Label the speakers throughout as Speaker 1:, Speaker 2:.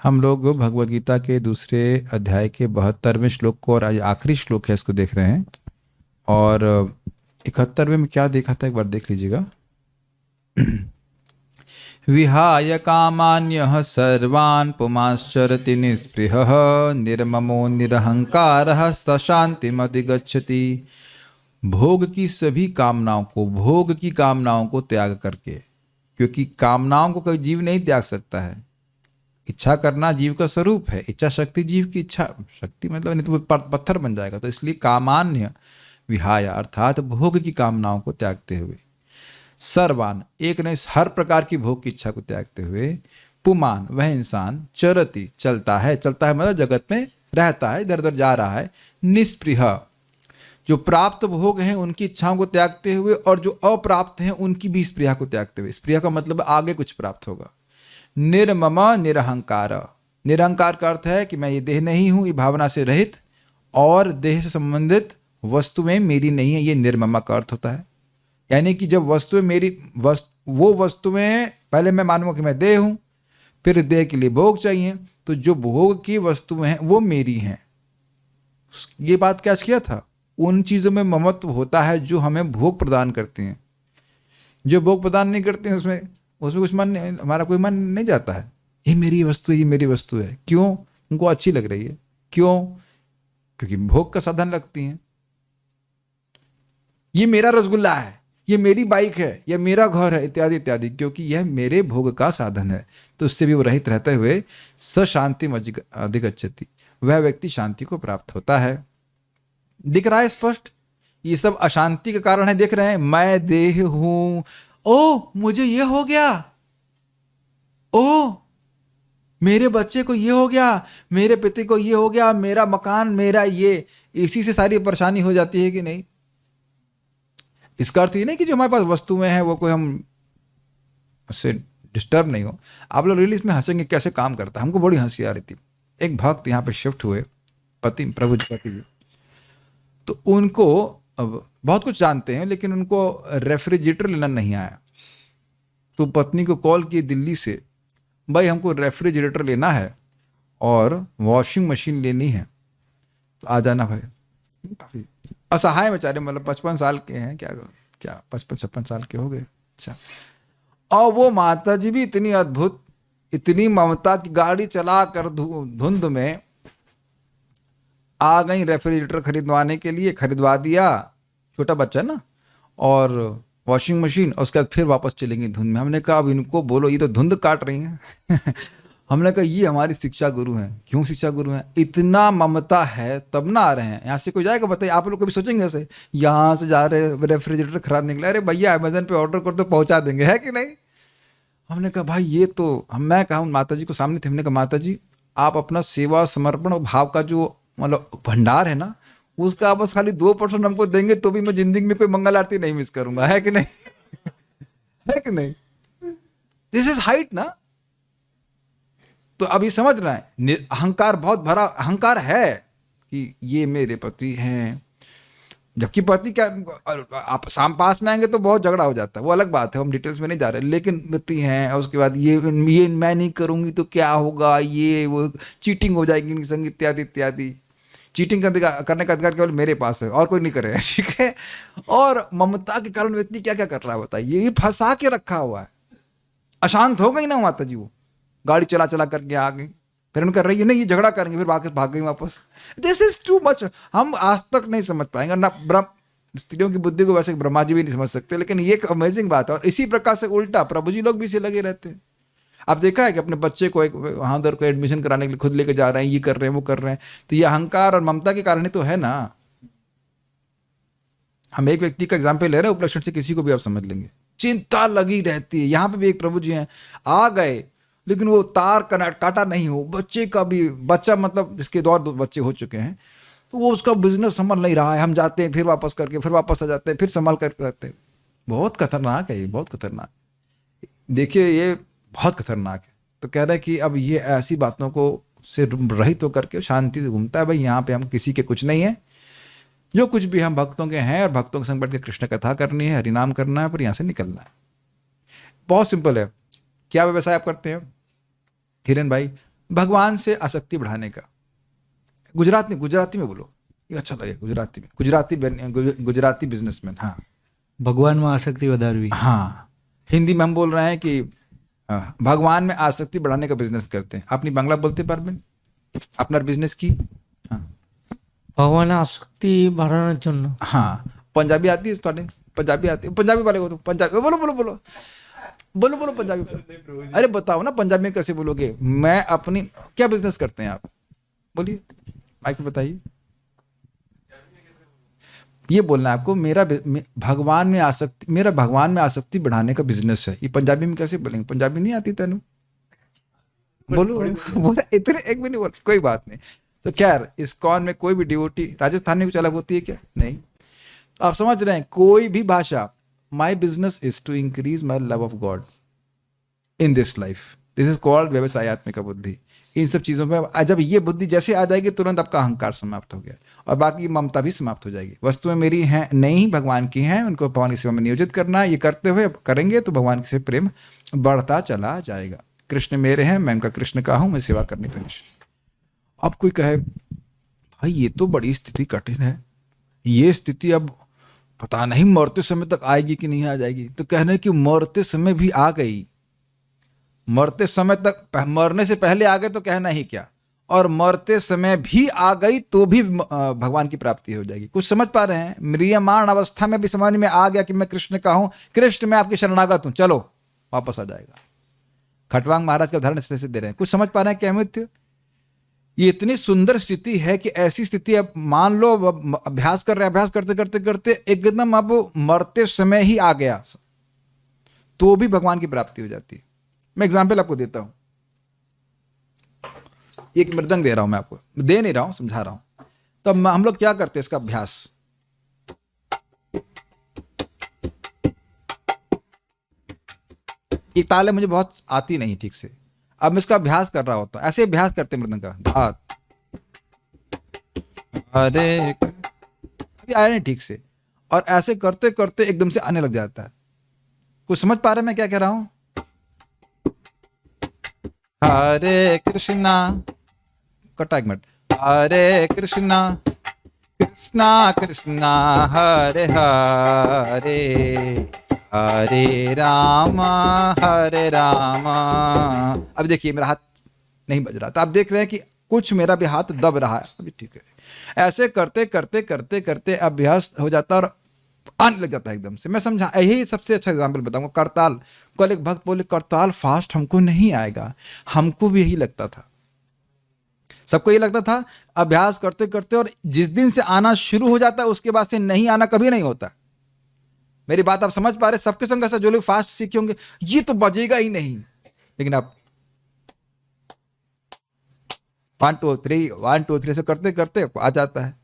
Speaker 1: हम लोग भगवत गीता के दूसरे अध्याय के 72वें श्लोक को और आज आखिरी श्लोक है इसको देख रहे हैं। और 71वें में क्या देखा था एक बार देख लीजिएगा। विहाय कामान्यः सर्वान् पुमांश्चरति निःस्पृहः निर्ममो निरहंकारः स शान्तिमधिगच्छति। भोग की सभी कामनाओं को, भोग की कामनाओं को त्याग करके, क्योंकि कामनाओं को कोई जीव नहीं त्याग सकता है। इच्छा करना जीव का स्वरूप है। इच्छा शक्ति जीव की इच्छा शक्ति, मतलब नहीं तो वो पत्थर बन जाएगा। तो इसलिए कामान्य विहाय अर्थात भोग की कामनाओं को त्यागते हुए, सर्वान एक नहीं हर प्रकार की भोग की इच्छा को त्यागते हुए, पुमान वह इंसान चरति चलता है, चलता है मतलब जगत में रहता है, इधर उधर जा रहा है, निष्पृह जो प्राप्त भोग हैं उनकी इच्छाओं को त्यागते हुए और जो अप्राप्त हैं उनकी भी स्पृहा को त्यागते हुए। स्पृहा का मतलब आगे कुछ प्राप्त होगा। निर्मम निरहंकार, निरहंकार का अर्थ है कि मैं ये देह नहीं हूं, ये भावना से रहित और देह से संबंधित वस्तुएं मेरी नहीं है, ये निर्ममा का अर्थ होता है। यानी कि जब वस्तुएं मेरी वो वस्तुएं पहले मैं मानूंगा कि मैं देह हूं, फिर देह के लिए भोग चाहिए, तो जो भोग की वस्तुएं हैं वो मेरी हैं। ये बात क्या किया था, उन चीजों में ममत्व होता है जो हमें भोग प्रदान करती हैं। जो भोग प्रदान नहीं करते हैं उसमें कुछ मन, हमारा कोई मन नहीं जाता है। ये मेरी वस्तु है, ये मेरी वस्तु है। क्यों? उनको अच्छी लग रही है। क्यों? क्योंकि भोग का साधन लगती हैं। ये मेरा रसगुल्ला है, ये मेरी बाइक है, यह मेरा घर है, इत्यादि इत्यादि, क्योंकि यह मेरे भोग का साधन है। तो उससे भी वो रहित रहते हुए स शांति अधिगच्छति, वह व्यक्ति शांति को प्राप्त होता है। दिख रहा है स्पष्ट? ये सब अशांति का कारण है। देख रहे हैं, मैं देह हूं, ओ मुझे ये हो गया, ओ मेरे बच्चे को ये हो गया, मेरे पति को ये हो गया, मेरा मकान, मेरा ये, इसी से सारी परेशानी हो जाती है कि नहीं? इसका अर्थ ये नहीं कि जो हमारे पास वस्तुएं हैं वो कोई हम उससे डिस्टर्ब नहीं हो। आप लोग रियली इसमें हंसेंगे कैसे काम करता है। हमको बड़ी हंसी आ रही थी। एक भक्त यहाँ पे शिफ्ट हुए, पति प्रभु जी पति जी, तो उनको अब बहुत कुछ जानते हैं लेकिन उनको रेफ्रिजरेटर लेना नहीं आया। तो पत्नी को कॉल किए दिल्ली से, भाई हमको रेफ्रिजरेटर लेना है और वॉशिंग मशीन लेनी है, तो आ जाना भाई। काफी असहाय बेचारे, मतलब 55 साल के हैं, क्या 55-56 साल के हो गए। अच्छा, और वो माता जी भी इतनी अद्भुत, इतनी ममता की गाड़ी चला कर धुंध में आ गई रेफ्रिजरेटर खरीदवाने के लिए। खरीदवा दिया, छोटा बच्चा ना, और वॉशिंग मशीन, और उसके बाद फिर वापस चलेंगी धुंध में। हमने कहा अब इनको बोलो, ये तो धुंध काट रही हैं। हमने कहा ये हमारी शिक्षा गुरु हैं। क्यों शिक्षा गुरु हैं? इतना ममता है तब ना आ रहे हैं। यहाँ से कोई जाएगा बताइए, आप लोग कभी सोचेंगे ऐसे, यहाँ से जा रहे रेफ्रिजरेटर खरीदने के लिए, अरे भैया अमेजन पे ऑर्डर कर दो पहुंचा देंगे, है कि नहीं? हमने कहा भाई ये तो मैं कहा माता जी को सामने थे, हमने कहा माता जी आप अपना सेवा समर्पण और भाव का जो मतलब भंडार है ना, उसका बस खाली 2% हमको देंगे तो भी मैं जिंदगी में कोई मंगल आरती नहीं मिस करूंगा, है कि नहीं? है कि नहीं? दिस इज हाइट ना। तो अभी समझ रहे हैं, अहंकार बहुत भरा अहंकार है कि ये मेरे पति हैं, जबकि पति क्या, आप पास में आएंगे तो बहुत झगड़ा हो जाता है, वो अलग बात है, हम डिटेल्स में नहीं जा रहे, लेकिन पति हैं और उसके बाद ये मैं नहीं करूंगी तो क्या होगा, ये वो चीटिंग हो जाएगी संग इत्यादि इत्यादि। चीटिंग करने का अधिकार केवल मेरे पास है और कोई नहीं करे, ठीक है? और ममता के कारण व्यक्ति क्या क्या कर रहा है बताइए, ये फंसा के रखा हुआ है। अशांत हो गई ना माता जी, वो गाड़ी चला चला करके आ गई, फिर उनका रही नहीं ये झगड़ा करेंगे, फिर भाग गई वापस। This is too much. हम आज तक नहीं समझ पाएंगे ना, स्त्रियों की बुद्धि को वैसे ब्रह्मा जी भी नहीं समझ सकते, लेकिन ये एक अमेजिंग बात है। और इसी प्रकार से उल्टा प्रभु जी लोग भी इसे लगे रहते हैं। आप देखा है कि अपने बच्चे को एक वहां उधर को एडमिशन कराने के लिए खुद लेके जा रहे हैं, ये कर रहे हैं वो कर रहे हैं, तो ये अहंकार और ममता के कारण ही तो है ना। हम एक व्यक्ति का एग्जाम्पल ले रहे हैं, उपलक्षण से किसी को भी आप समझ लेंगे। चिंता लगी रहती है। यहाँ पे भी एक प्रभु जी हैं, आ गए लेकिन वो तार काटा नहीं हो, बच्चे का भी, बच्चा मतलब जिसके दो बच्चे हो चुके हैं, तो वो उसका बिजनेस संभल नहीं रहा है। हम जाते हैं फिर वापस करके, फिर वापस आ जाते हैं, फिर संभाल करके रहते हैं। बहुत खतरनाक है ये, बहुत खतरनाक। देखिए ये बहुत खतरनाक है। तो कह रहा है कि अब ये ऐसी बातों को से रहित होकर के शांति से घूमता है। भाई यहाँ पे हम किसी के कुछ नहीं है, जो कुछ भी हम भक्तों के हैं और भक्तों के संग बैठ के कृष्ण कथा करनी है, हरिनाम करना है, पर यहाँ से निकलना है। बहुत सिंपल है। क्या व्यवसाय आप करते हैं हिरेन भाई? भगवान से आसक्ति बढ़ाने का। गुजराती में बोलो, ये अच्छा लगेगा। गुजराती बिजनेसमैन। हाँ,
Speaker 2: ભગવાનમાં આસક્તિ વધારવી।
Speaker 1: हाँ, हिंदी में हम बोल रहे हैं कि भगवान में आसक्ति बढ़ाने का बिजनेस करते हैं। अपनी बांग्ला बोलते पारबेन আপনার बिजनेस की? हाँ
Speaker 3: ভগবানের আসক্তি বাড়ানোর জন্য।
Speaker 1: हाँ, पंजाबी आती है थोड़े? पंजाबी आती है? पंजाबी वाले को तो पंजाबी बोलो बोलो बोलो बोलो बोलो पंजाबी बोलो। अरे बताओ ना पंजाबी में कैसे बोलोगे? मैं अपनी क्या बिजनेस करते हैं आप? बोलिए, माइक में बताइए। ये बोलना है आपको, मेरा भगवान में आसक्ति बढ़ाने का बिजनेस है। ये पंजाबी में कैसे बोलेंगे? पंजाबी नहीं आती तेनू? बोलो बोला इतने एक भी नहीं बोल, कोई बात नहीं। तो खैर, इस्कॉन में कोई भी डिवोटी राजस्थान में कुछ अलग होती है क्या? नहीं। आप समझ रहे हैं, कोई भी भाषा, my business is to increase my love of God in this life. This is called व्यवसायत्मिक बुद्धि। इन सब चीज़ों में जब ये बुद्धि जैसे आ जाएगी, तुरंत आपका अहंकार समाप्त हो गया और बाकी ममता भी समाप्त हो जाएगी। वस्तुएं मेरी हैं नहीं, भगवान की हैं, उनको भगवान की सेवा में नियोजित करना है। ये करते हुए करेंगे तो भगवान से प्रेम बढ़ता चला जाएगा। कृष्ण मेरे हैं, मैं उनका कृष्ण का हूं, मैं सेवा करने पर निश्चित। अब कोई कहे भाई ये तो बड़ी स्थिति कठिन है, ये स्थिति अब पता नहीं मरते समय तक आएगी कि नहीं आ जाएगी। तो कहना है कि मरते समय भी आ गई, मरते समय तक, मरने से पहले आ गए तो कहना ही क्या, और मरते समय भी आ गई तो भी भगवान की प्राप्ति हो जाएगी। कुछ समझ पा रहे हैं? म्रियमाण अवस्था में भी समझ में आ गया कि मैं कृष्ण का हूं, कृष्ण मैं आपकी शरणागत हूं, चलो वापस आ जाएगा। खटवांग महाराज का उदाहरण इसलिए दे रहे हैं। कुछ समझ पा रहे हैं क्या अमित्य? ये इतनी सुंदर स्थिति है कि ऐसी स्थिति, अब मान लो अभ्यास कर रहे हैं, अभ्यास करते करते करते एकदम अब मरते समय ही आ गया तो भी भगवान की प्राप्ति हो जाती है। मैं एग्जाम्पल आपको देता हूं, एक मृदंग दे रहा हूं मैं आपको, दे नहीं रहा हूं, समझा रहा हूं। तब हम लोग क्या करते हैं इसका अभ्यास, ये ताले मुझे बहुत आती नहीं ठीक से, अब मैं इसका अभ्यास कर रहा होता हूं। ऐसे अभ्यास करते मृदंग का, धात अरे अभी आया नहीं ठीक से, और ऐसे करते करते एकदम से आने लग जाता है। कुछ समझ पा रहे मैं क्या कह रहा हूं? हरे कृष्णा, कटा एक मिनट, हरे कृष्णा कृष्णा कृष्णा हरे हरे, हरे रामा हरे रामा। अब देखिए मेरा हाथ नहीं बज रहा, तो आप देख रहे हैं कि कुछ मेरा भी हाथ दब रहा है, अभी ठीक है। ऐसे करते करते करते करते अभ्यास हो जाता है और आने लग जाता है एकदम से। मैं समझा, यही सबसे अच्छा एग्जाम्पल बताऊंगा। करताल, कल एक भक्त बोले करताल फास्ट हमको नहीं आएगा, हमको भी यही लगता था, सबको ये लगता था। अभ्यास करते करते और जिस दिन से आना शुरू हो जाता है उसके बाद से नहीं आना कभी नहीं होता। मेरी बात आप समझ पा रहे? सबके संग ऐसा, जो लोग फास्ट सीखे होंगे ये तो बजेगा ही नहीं, लेकिन आप 1 2 3 से करते करते आ जाता है।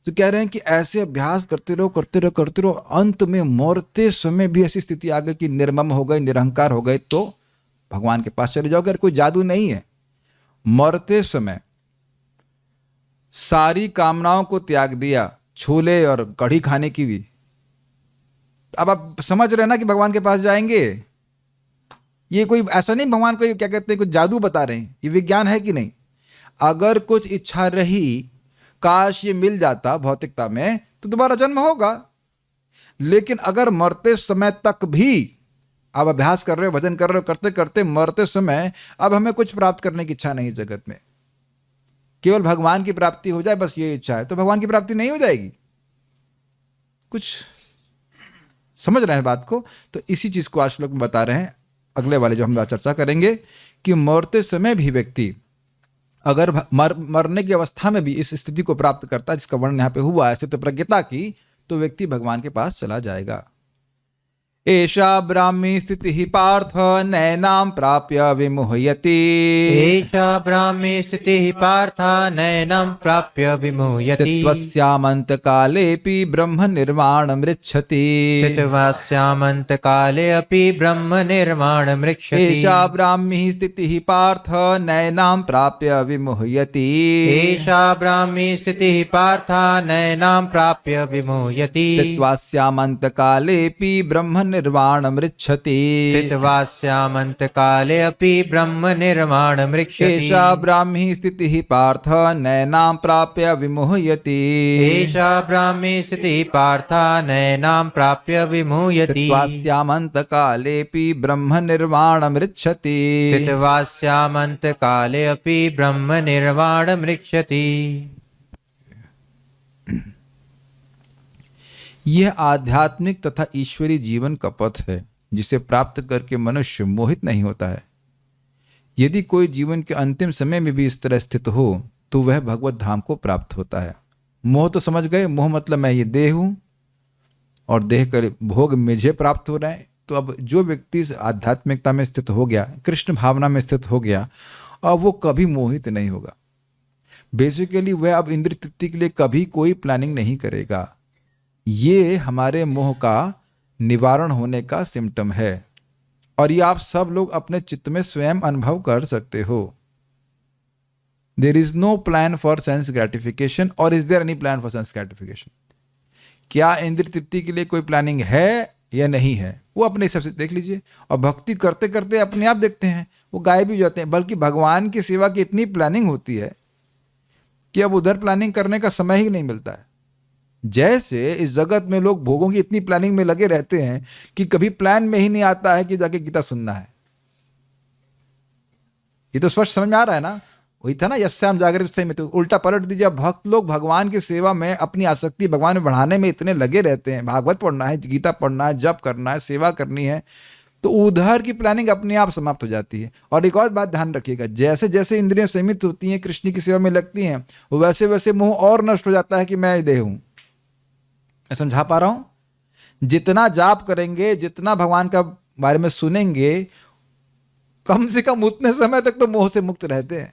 Speaker 1: तो कह रहे हैं कि ऐसे अभ्यास करते रहो करते रहो करते रहो, अंत में मरते समय भी ऐसी स्थिति आ गई कि निर्मम हो गए, निरहंकार हो गए, तो भगवान के पास चले जाओगे। कोई जादू नहीं है। मरते समय सारी कामनाओं को त्याग दिया, छोले और कढ़ी खाने की भी। अब आप समझ रहे ना कि भगवान के पास जाएंगे। ये कोई ऐसा नहीं भगवान को क्या कहते हैं कुछ जादू बता रहे हैं, ये विज्ञान है कि नहीं। अगर कुछ इच्छा रही, काश ये मिल जाता भौतिकता में, तो दोबारा जन्म होगा। लेकिन अगर मरते समय तक भी आप अभ्यास कर रहे हो, भजन कर रहे हो, करते करते मरते समय अब हमें कुछ प्राप्त करने की इच्छा नहीं जगत में, केवल भगवान की प्राप्ति हो जाए, बस ये इच्छा है, तो भगवान की प्राप्ति नहीं हो जाएगी। कुछ समझ रहे हैं बात को? तो इसी चीज को आज श्लोक में बता रहे हैं, अगले वाले जो हम चर्चा करेंगे, कि मरते समय भी व्यक्ति अगर मरने की अवस्था में भी इस स्थिति को प्राप्त करता है, जिसका वर्णन यहाँ पे हुआ है, स्थित प्रज्ञता की, तो व्यक्ति भगवान के पास चला जाएगा। एषा ब्राह्मी स्थितिः पार्थ नैनां प्राप्य विमुह्यति।
Speaker 4: एषा ब्राह्मी स्थितिः पार्थ नैनं प्राप्य विमुह्यति।
Speaker 1: स्थित्वस्यामन्तकालेऽपि ब्रह्म निर्वाणमृच्छति।
Speaker 4: स्थित्वस्यामन्तकाले अपि ब्रह्म निर्वाणमृच्छति।
Speaker 1: एषा ब्राह्मी स्थितिः पार्थ नैनां प्राप्य विमुह्यति।
Speaker 4: एषा ब्राह्मी स्थितिः पार्थ नैनां प्राप्य विमुह्यति।
Speaker 1: स्थित्वस्यामन्तकालेऽपि ब्रह्म निर्वाणमृच्छति।
Speaker 4: स्थित्वास्यामन्तकाले अपि ब्रह्म निर्माणमृच्छति।
Speaker 1: एषा ब्राह्मी स्थितिः पार्थ नैनां प्राप्य विमुह्यति।
Speaker 4: एषा ब्राह्मी स्थितिः पार्थ नैनां प्राप्य विमुह्यति।
Speaker 1: स्थित्वास्यामन्तकालेऽपि ब्रह्म निर्वाणमृच्छति।
Speaker 4: स्थित्वास्यामन्तकाले अपि ब्रह्म निर्वाणमृच्छति।
Speaker 1: यह आध्यात्मिक तथा ईश्वरीय जीवन का पथ है जिसे प्राप्त करके मनुष्य मोहित नहीं होता है। यदि कोई जीवन के अंतिम समय में भी इस तरह स्थित हो तो वह भगवत धाम को प्राप्त होता है। मोह तो समझ गए, मोह मतलब मैं ये देह हूं और देह के भोग मुझे प्राप्त हो रहे हैं। तो अब जो व्यक्ति इस आध्यात्मिकता में स्थित हो गया, कृष्ण भावना में स्थित हो गया, अब वो कभी मोहित नहीं होगा। बेसिकली वह अब इंद्रिय तृप्ति के लिए कभी कोई प्लानिंग नहीं करेगा। ये हमारे मोह का निवारण होने का सिम्टम है और ये आप सब लोग अपने चित्त में स्वयं अनुभव कर सकते हो। There is no plan for sense gratification और is there any plan for sense gratification? क्या इंद्रिय तृप्ति के लिए कोई प्लानिंग है या नहीं है, वो अपने हिसाब से देख लीजिए। और भक्ति करते करते अपने आप देखते हैं वो गायब भी हो जाते हैं। बल्कि भगवान की सेवा की इतनी प्लानिंग होती है कि अब उधर प्लानिंग करने का समय ही नहीं मिलता है। जैसे इस जगत में लोग भोगों की इतनी प्लानिंग में लगे रहते हैं कि कभी प्लान में ही नहीं आता है कि जाके गीता सुनना है। ये तो स्पष्ट समझ में आ रहा है ना। वही था ना यस्याम जागृत सही में, तो उल्टा पलट दीजिए। भक्त लोग भगवान की सेवा में अपनी आसक्ति भगवान में बढ़ाने में इतने लगे रहते हैं, भागवत पढ़ना है, गीता पढ़ना है, जप करना है, सेवा करनी है, तो उधर की प्लानिंग अपने आप समाप्त हो जाती है। और एक और बात ध्यान रखिएगा, जैसे जैसे इंद्रियां सीमित होती हैं, कृष्ण की सेवा में लगती हैं, वैसे वैसे मोह और नष्ट हो जाता है कि मैं देह हूं। मैं समझा पा रहा हूं? जितना जाप करेंगे, जितना भगवान का बारे में सुनेंगे, कम से कम उतने समय तक तो मोह से मुक्त रहते हैं।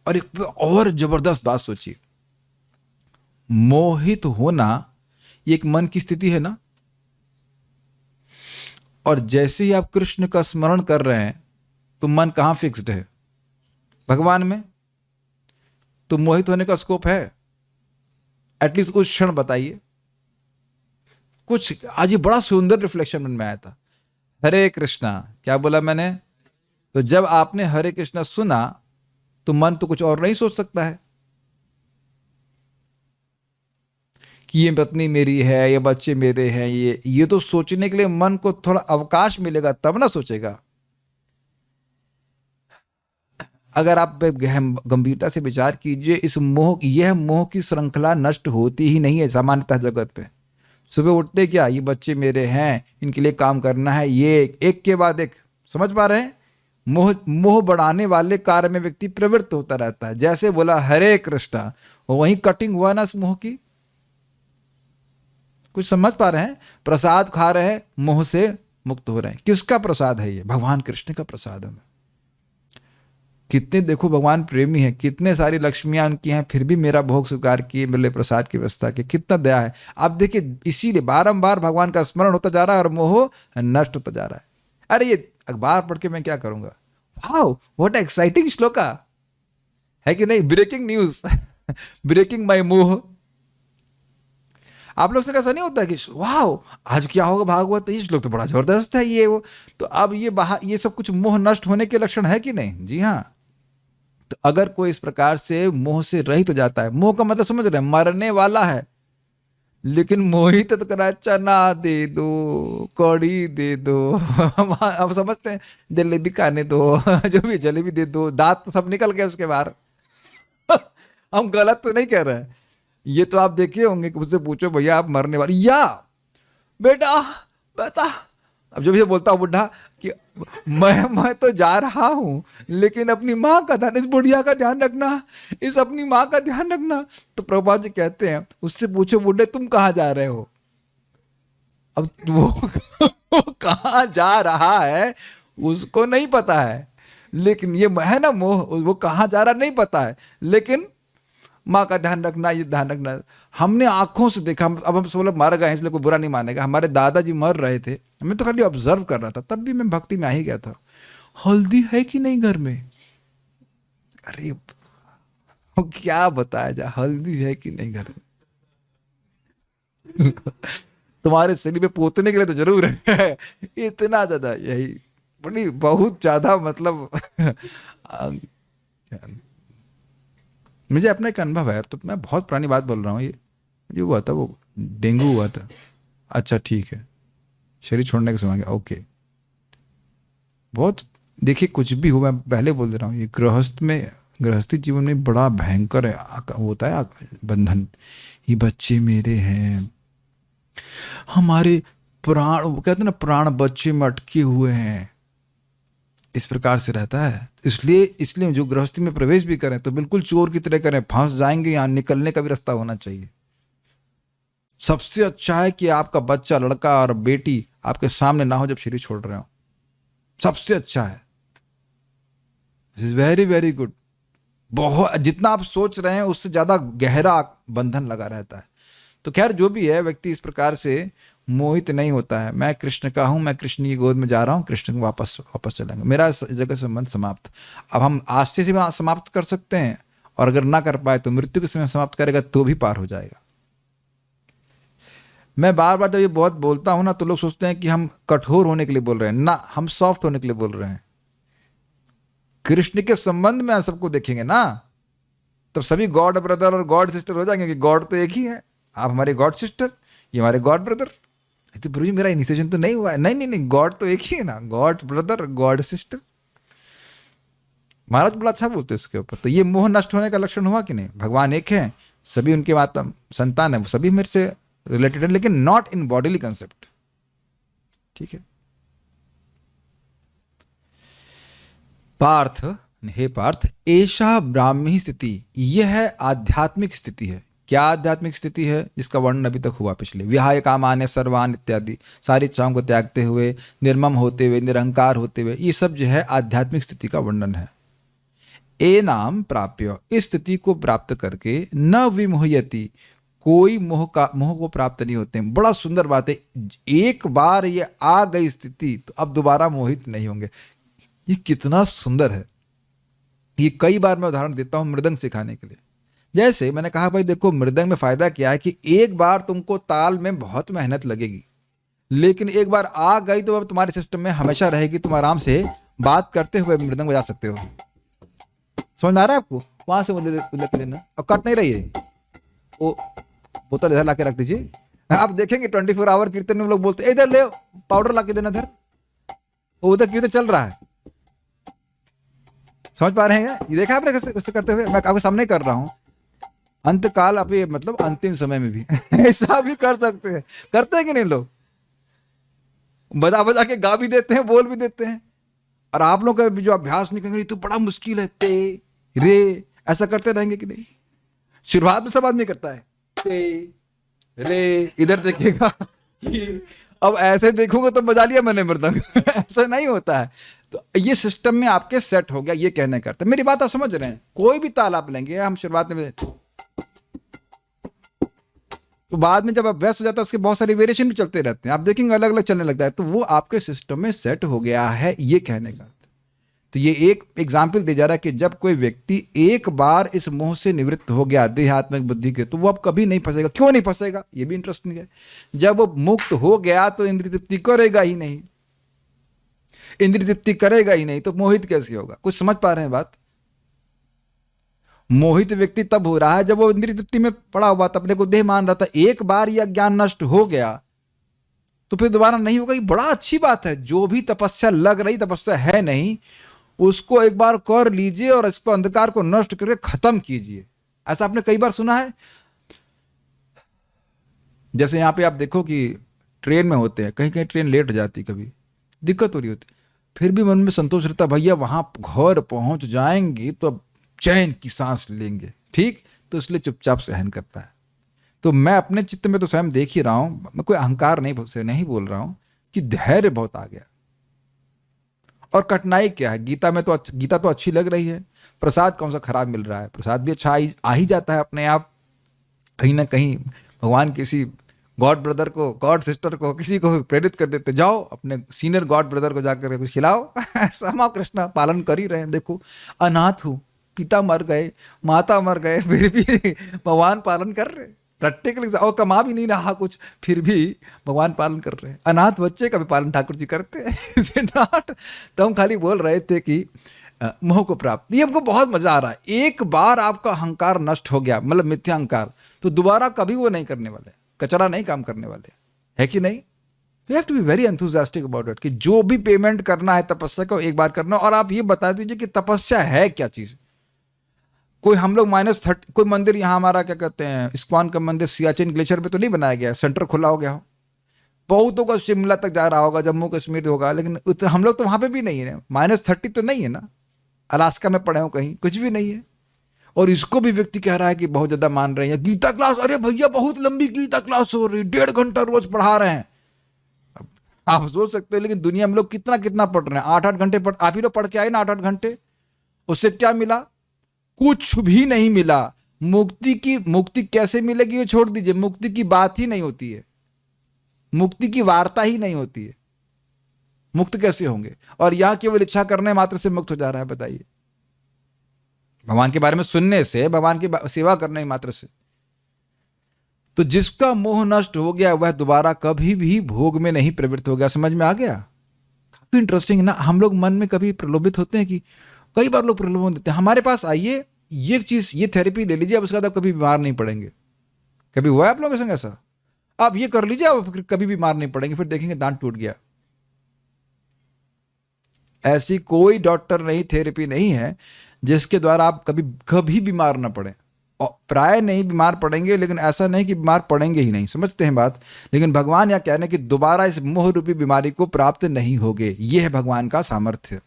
Speaker 1: और एक और जबरदस्त बात सोचिए, मोहित होना ये एक मन की स्थिति है ना। और जैसे ही आप कृष्ण का स्मरण कर रहे हैं तो मन कहां फिक्स्ड है? भगवान में। तो मोहित होने का स्कोप है? एटलीस्ट उस क्षण बताइए कुछ। आज ये बड़ा सुंदर रिफ्लेक्शन मन में आया था। हरे कृष्णा, क्या बोला मैंने? तो जब आपने हरे कृष्णा सुना तो मन तो कुछ और नहीं सोच सकता है कि ये पत्नी मेरी है, ये बच्चे मेरे हैं। ये तो सोचने के लिए मन को थोड़ा अवकाश मिलेगा तब ना सोचेगा। अगर आप गंभीरता से विचार कीजिए, यह मोह की श्रृंखला नष्ट होती ही नहीं है सामान्यतः जगत पे। सुबह उठते क्या, ये बच्चे मेरे हैं, इनके लिए काम करना है, ये एक के बाद एक। समझ पा रहे हैं? मोह बढ़ाने वाले कार्य में व्यक्ति प्रवृत्त होता रहता है। जैसे बोला हरे कृष्णा, वहीं कटिंग हुआ ना इस मोह की। कुछ समझ पा रहे हैं? प्रसाद खा रहे हैं, मोह से मुक्त हो रहे हैं। किसका प्रसाद है ये? भगवान कृष्ण का प्रसाद है। कितने देखो भगवान प्रेमी है, कितने सारी लक्ष्मियां उनकी हैं, फिर भी मेरा भोग स्वीकार किए, मेरे प्रसाद की व्यवस्था की। कितना दया है। आप देखिए, इसीलिए बारंबार भगवान का स्मरण होता जा रहा है और मोह नष्ट होता जा रहा है। अरे ये अखबार पढ़ के मैं क्या करूंगा? वाओ, व्हाट एक्साइटिंग श्लोका है कि नहीं? ब्रेकिंग न्यूज, ब्रेकिंग माय मोह। आप लोग से कैसा नहीं होता है कि वाओ आज क्या होगा भागवत, ये श्लोक तो बड़ा जबरदस्त है, ये वो। तो अब ये सब कुछ मोह नष्ट होने के लक्षण है कि नहीं? जी हाँ। तो अगर कोई इस प्रकार से मोह से रहित हो जाता है, मोह का मतलब समझ रहे हैं, मरने वाला है लेकिन मोहित तो करा, चना दे दो, कौड़ी दे दो, अब समझते हैं, जलेबी खाने दो, जो भी जलेबी दे दो, दांत सब निकल गए उसके बाहर। हम गलत तो नहीं कह रहे हैं। ये तो आप देखे होंगे कि मुझसे पूछो भैया आप मरने वाले, या बेटा बेटा, अब जब ये बोलता हूँ बुढ़ा कि मैं तो जा रहा हूं लेकिन अपनी माँ का ध्यान, इस बुढ़िया का ध्यान रखना, इस अपनी माँ का ध्यान रखना। तो प्रभुपाद जी कहते हैं उससे पूछो बुढ़े तुम कहाँ जा रहे हो? अब वो कहाँ जा रहा है उसको नहीं पता है, लेकिन ये है ना मोह, वो कहाँ जा रहा नहीं पता है, लेकिन माँ का ध्यान रखना, ये ध्यान रखना। हमने आंखों से देखा। अब हम सब लोग मर गए हैं इसलिए कोई बुरा नहीं मानेगा। हमारे दादाजी मर रहे थे, मैं तो खाली ऑब्जर्व कर रहा था, तब भी मैं भक्ति में आ ही गया था। हल्दी है कि नहीं घर में? अरे क्या बताया जाए, हल्दी है कि नहीं घर में? तुम्हारे शरीर में पोतने के लिए तो जरूर है। इतना ज्यादा, यही बड़ी बहुत ज्यादा मतलब मुझे अपना एक अनुभव है, तो मैं बहुत पुरानी बात बोल रहा हूँ, ये मुझे हुआ था, वो डेंगू हुआ था। अच्छा ठीक है, शरीर छोड़ने का समय गया, ओके। बहुत देखिए, कुछ भी हो, मैं पहले बोल दे रहा हूँ, ये गृहस्थी जीवन में बड़ा भयंकर है, होता है बंधन। ये बच्चे मेरे हैं, हमारे प्राण, वो कहते हैं ना, प्राण बच्चे में अटके हुए हैं, इस प्रकार से रहता है। इसलिए जो गृहस्थी में प्रवेश भी करें तो बिल्कुल चोर की तरह करें, फंस जाएंगे, यहाँ निकलने का भी रास्ता होना चाहिए। सबसे अच्छा है कि आपका बच्चा, लड़का और बेटी आपके सामने ना हो जब शरीर छोड़ रहे हो, सबसे अच्छा है। This is very very good. बहुत, जितना आप सोच रहे हैं उससे ज्यादा गहरा बंधन लगा रहता है। तो खैर जो भी है, व्यक्ति इस प्रकार से मोहित नहीं होता है। मैं कृष्ण का हूं, मैं कृष्ण की गोद में जा रहा हूं, कृष्ण को वापस चलेंगे, मेरा इस जगह संबंध समाप्त। अब हम आज से समाप्त कर सकते हैं, और अगर ना कर पाए तो मृत्यु के समय समाप्त करेगा तो भी पार हो जाएगा। मैं बार बार जब ये बहुत बोलता हूं ना, तो लोग सोचते हैं कि हम कठोर होने के लिए बोल रहे हैं, ना, हम सॉफ्ट होने के लिए बोल रहे हैं। कृष्ण के संबंध में सबको देखेंगे ना, तब सभी गॉड ब्रदर और गॉड सिस्टर हो जाएंगे, कि गॉड तो एक ही है, आप हमारे गॉड सिस्टर, ये हमारे गॉड ब्रदर। तो प्रभु जी मेरा इनिशिएशन तो नहीं हुआ है। नहीं नहीं नहीं, गॉड तो एक ही है ना, गॉड ब्रदर, गॉड सिस्टर। महाराज बड़ा अच्छा बोलते इसके ऊपर। तो ये मोह नष्ट होने का लक्षण हुआ कि नहीं? भगवान एक है, सभी उनके माता संतान है, वो सभी मेरे से रिलेटेड है, लेकिन नॉट इन बॉडीली कंसेप्ट। ठीक है पार्थ, हे पार्थ, ऐसा ब्राह्मी स्थिति, यह है आध्यात्मिक स्थिति है। क्या आध्यात्मिक स्थिति है? जिसका वर्णन अभी तक हुआ पिछले। विहाय कामान्य सर्वान इत्यादि, सारी इच्छाओं को त्यागते हुए, निर्मम होते हुए, निरंकार होते हुए, ये सब जो है आध्यात्मिक स्थिति का वर्णन है। ए नाम प्राप्य, इस स्थिति को प्राप्त करके न विमोहयति, कोई मोह को प्राप्त नहीं होते हैं। बड़ा सुंदर बात है, एक बार ये आ गई स्थिति तो अब दोबारा मोहित नहीं होंगे। ये कितना सुंदर है। ये कई बार मैं उदाहरण देता हूं मृदंग सिखाने के लिए। जैसे मैंने कहा भाई देखो, मृदंग में फायदा क्या है कि एक बार तुमको ताल में बहुत मेहनत लगेगी, लेकिन एक बार आ गई तो अब तुम्हारे सिस्टम में हमेशा रहेगी, तुम आराम से बात करते हुए मृदंग बजा सकते हो। समझ में आ रहा है आपको? वहां से मुझे लेना, और कट नहीं रही है, वो बोतल इधर लाके रख दीजिए। आप देखेंगे 24 आवर कीर्तन में लोग बोलते इधर ले पाउडर लाके देना, इधर, वो उधर कीर्तन चल रहा है। समझ पा रहे हैं? ये देखा आपने कैसे करते हुए? मैं आपके सामने कर रहा हूं। अंतकाल, आप ये मतलब अंतिम समय में भी ऐसा भी कर सकते हैं। करते हैं कि नहीं लोग? बजा बजा के गा भी देते हैं, बोल भी देते हैं। और आप लोग का भी जो अभ्यास नहीं करेंगे तो बड़ा मुश्किल है, ते रे ऐसा करते रहेंगे कि नहीं? शुरुआत में सब आदमी करता है, ते रे, इधर देखिएगा, अब ऐसे देखूंगा तो बजा लिया मैंने मृदंग। ऐसा नहीं होता है। तो ये सिस्टम में आपके सेट हो गया, ये कहने करते। मेरी बात आप समझ रहे हैं? कोई भी ताल आप लेंगे, हम शुरुआत में तो बाद में जब अभ्यास हो जाता है उसके बहुत सारे वेरिएशन भी चलते रहते हैं, आप देखेंगे अलग अलग चलने लगता है, तो वो आपके सिस्टम में सेट हो गया है, ये कहने का। तो ये एक एग्जाम्पल दे जा रहा है कि जब कोई व्यक्ति एक बार इस मोह से निवृत्त हो गया देहात्मिक बुद्धि के, तो वो अब कभी नहीं फंसेगा। क्यों नहीं फंसेगा? ये भी इंटरेस्टिंग है। जब वो मुक्त हो गया तो इंद्रिय तृप्ति करेगा ही नहीं, इंद्रिय तृप्ति करेगा ही नहीं तो मोहित कैसे होगा? कुछ समझ पा रहे हैं बात? मोहित व्यक्ति तब हो रहा है जब वो इंद्रिय तृप्ति में पड़ा हुआ था, अपने को देह मान रहा था। एक बार यह ज्ञान नष्ट हो गया तो फिर दोबारा नहीं होगा। ये बड़ा अच्छी बात है। जो भी तपस्या लग रही तपस्या है नहीं, उसको एक बार कर लीजिए और इसको अंधकार को नष्ट करके खत्म कीजिए। ऐसा आपने कई बार सुना है। जैसे यहां पे आप देखो कि ट्रेन में होते हैं, कहीं कहीं ट्रेन लेट हो जाती, कभी दिक्कत हो रही होती, फिर भी मन में संतोष रहता, भैया वहां घर पहुंच जाएंगे तो अब चैन की सांस लेंगे, ठीक? तो इसलिए चुपचाप सहन करता है। तो मैं अपने चित्त में तो स्वयं देख ही रहा हूं, मैं कोई अहंकार नहीं बोल रहा हूं कि धैर्य बहुत आ गया। और कठिनाई क्या है? गीता तो अच्छी लग रही है, प्रसाद कौन सा खराब मिल रहा है? प्रसाद भी अच्छा आ ही जाता है अपने आप। कहीं ना कहीं भगवान किसी गॉड ब्रदर को, गॉड सिस्टर को, किसी को प्रेरित कर देते, जाओ अपने सीनियर गॉड ब्रदर को जाकर कुछ खिलाओ। ऐसा कृष्ण पालन कर ही रहे हैं। देखो, अनाथ हूं, पिता मर गए, माता मर गए, फिर भी भगवान पालन कर रहे, प्रैक्टिकल और कमा भी नहीं रहा कुछ, फिर भी भगवान पालन कर रहे हैं। अनाथ बच्चे का भी पालन ठाकुर जी करते हैं। Is it not? तो हम खाली बोल रहे थे कि मोह को प्राप्त, ये हमको बहुत मजा आ रहा है। एक बार आपका अहंकार नष्ट हो गया, मतलब मिथ्या अहंकार, तो दोबारा कभी वो नहीं करने वाले, कचरा नहीं काम करने वाले, है कि नहीं? You have to be very enthusiastic about it कि जो भी पेमेंट करना है तपस्या को एक बार करना। और आप ये बता दीजिए कि तपस्या है क्या चीज। कोई हम लोग -30 कोई मंदिर यहाँ हमारा क्या कहते हैं इस्कॉन का मंदिर सियाचिन ग्लेशियर पे तो नहीं बनाया गया, सेंटर खुला हो गया हो, बहुतों का शिमला तक जा रहा होगा, जम्मू कश्मीर होगा, लेकिन हम लोग तो वहां पे भी नहीं है। -30 तो नहीं है ना, अलास्का में पढ़े हो कहीं, कुछ भी नहीं है। और इसको भी व्यक्ति कह रहा है कि बहुत ज्यादा मान रहे हैं। गीता क्लास, अरे भैया बहुत लंबी गीता क्लास हो रही, 1.5 घंटा रोज पढ़ा रहे हैं। आप सोच सकते हो, लेकिन दुनिया में लोग कितना कितना पढ़ रहे हैं, 8-8 घंटे पढ़, आप ही लोग पढ़ के आए ना 8-8 घंटे, उससे क्या मिला? कुछ भी नहीं मिला। मुक्ति कैसे मिलेगी ये छोड़ दीजिए, मुक्ति की बात ही नहीं होती है, मुक्ति की वार्ता ही नहीं होती है। मुक्त कैसे होंगे? और यहां केवल इच्छा करने मात्र से मुक्त हो जा रहा है, बताइए। भगवान के बारे में सुनने से, भगवान की सेवा करने मात्र से। तो जिसका मोह नष्ट हो गया वह दोबारा कभी भी भोग में नहीं प्रवृत्त हो गया। समझ में आ गया? काफी इंटरेस्टिंग है ना। हम लोग मन में कभी प्रलोभित होते हैं कि कई बार लोग प्रलोभन देते हैं, हमारे पास आइए, ये चीज, ये थेरेपी ले लीजिए, अब उसके बाद आप कभी बीमार नहीं पड़ेंगे। कभी हुआ है आप लोगों के संग ऐसा? आप ये कर लीजिए, आप कभी बीमार नहीं पड़ेंगे, फिर देखेंगे दांत टूट गया। ऐसी कोई डॉक्टर नहीं, थेरेपी नहीं है जिसके द्वारा आप कभी बीमार ना पड़े। और प्राय नहीं बीमार पड़ेंगे, लेकिन ऐसा नहीं कि बीमार पड़ेंगे ही नहीं, समझते हैं बात। लेकिन भगवान यह कह रहे हैं कि दोबारा इस मोह रूपी बीमारी को प्राप्त नहीं होगे। यह है भगवान का सामर्थ्य।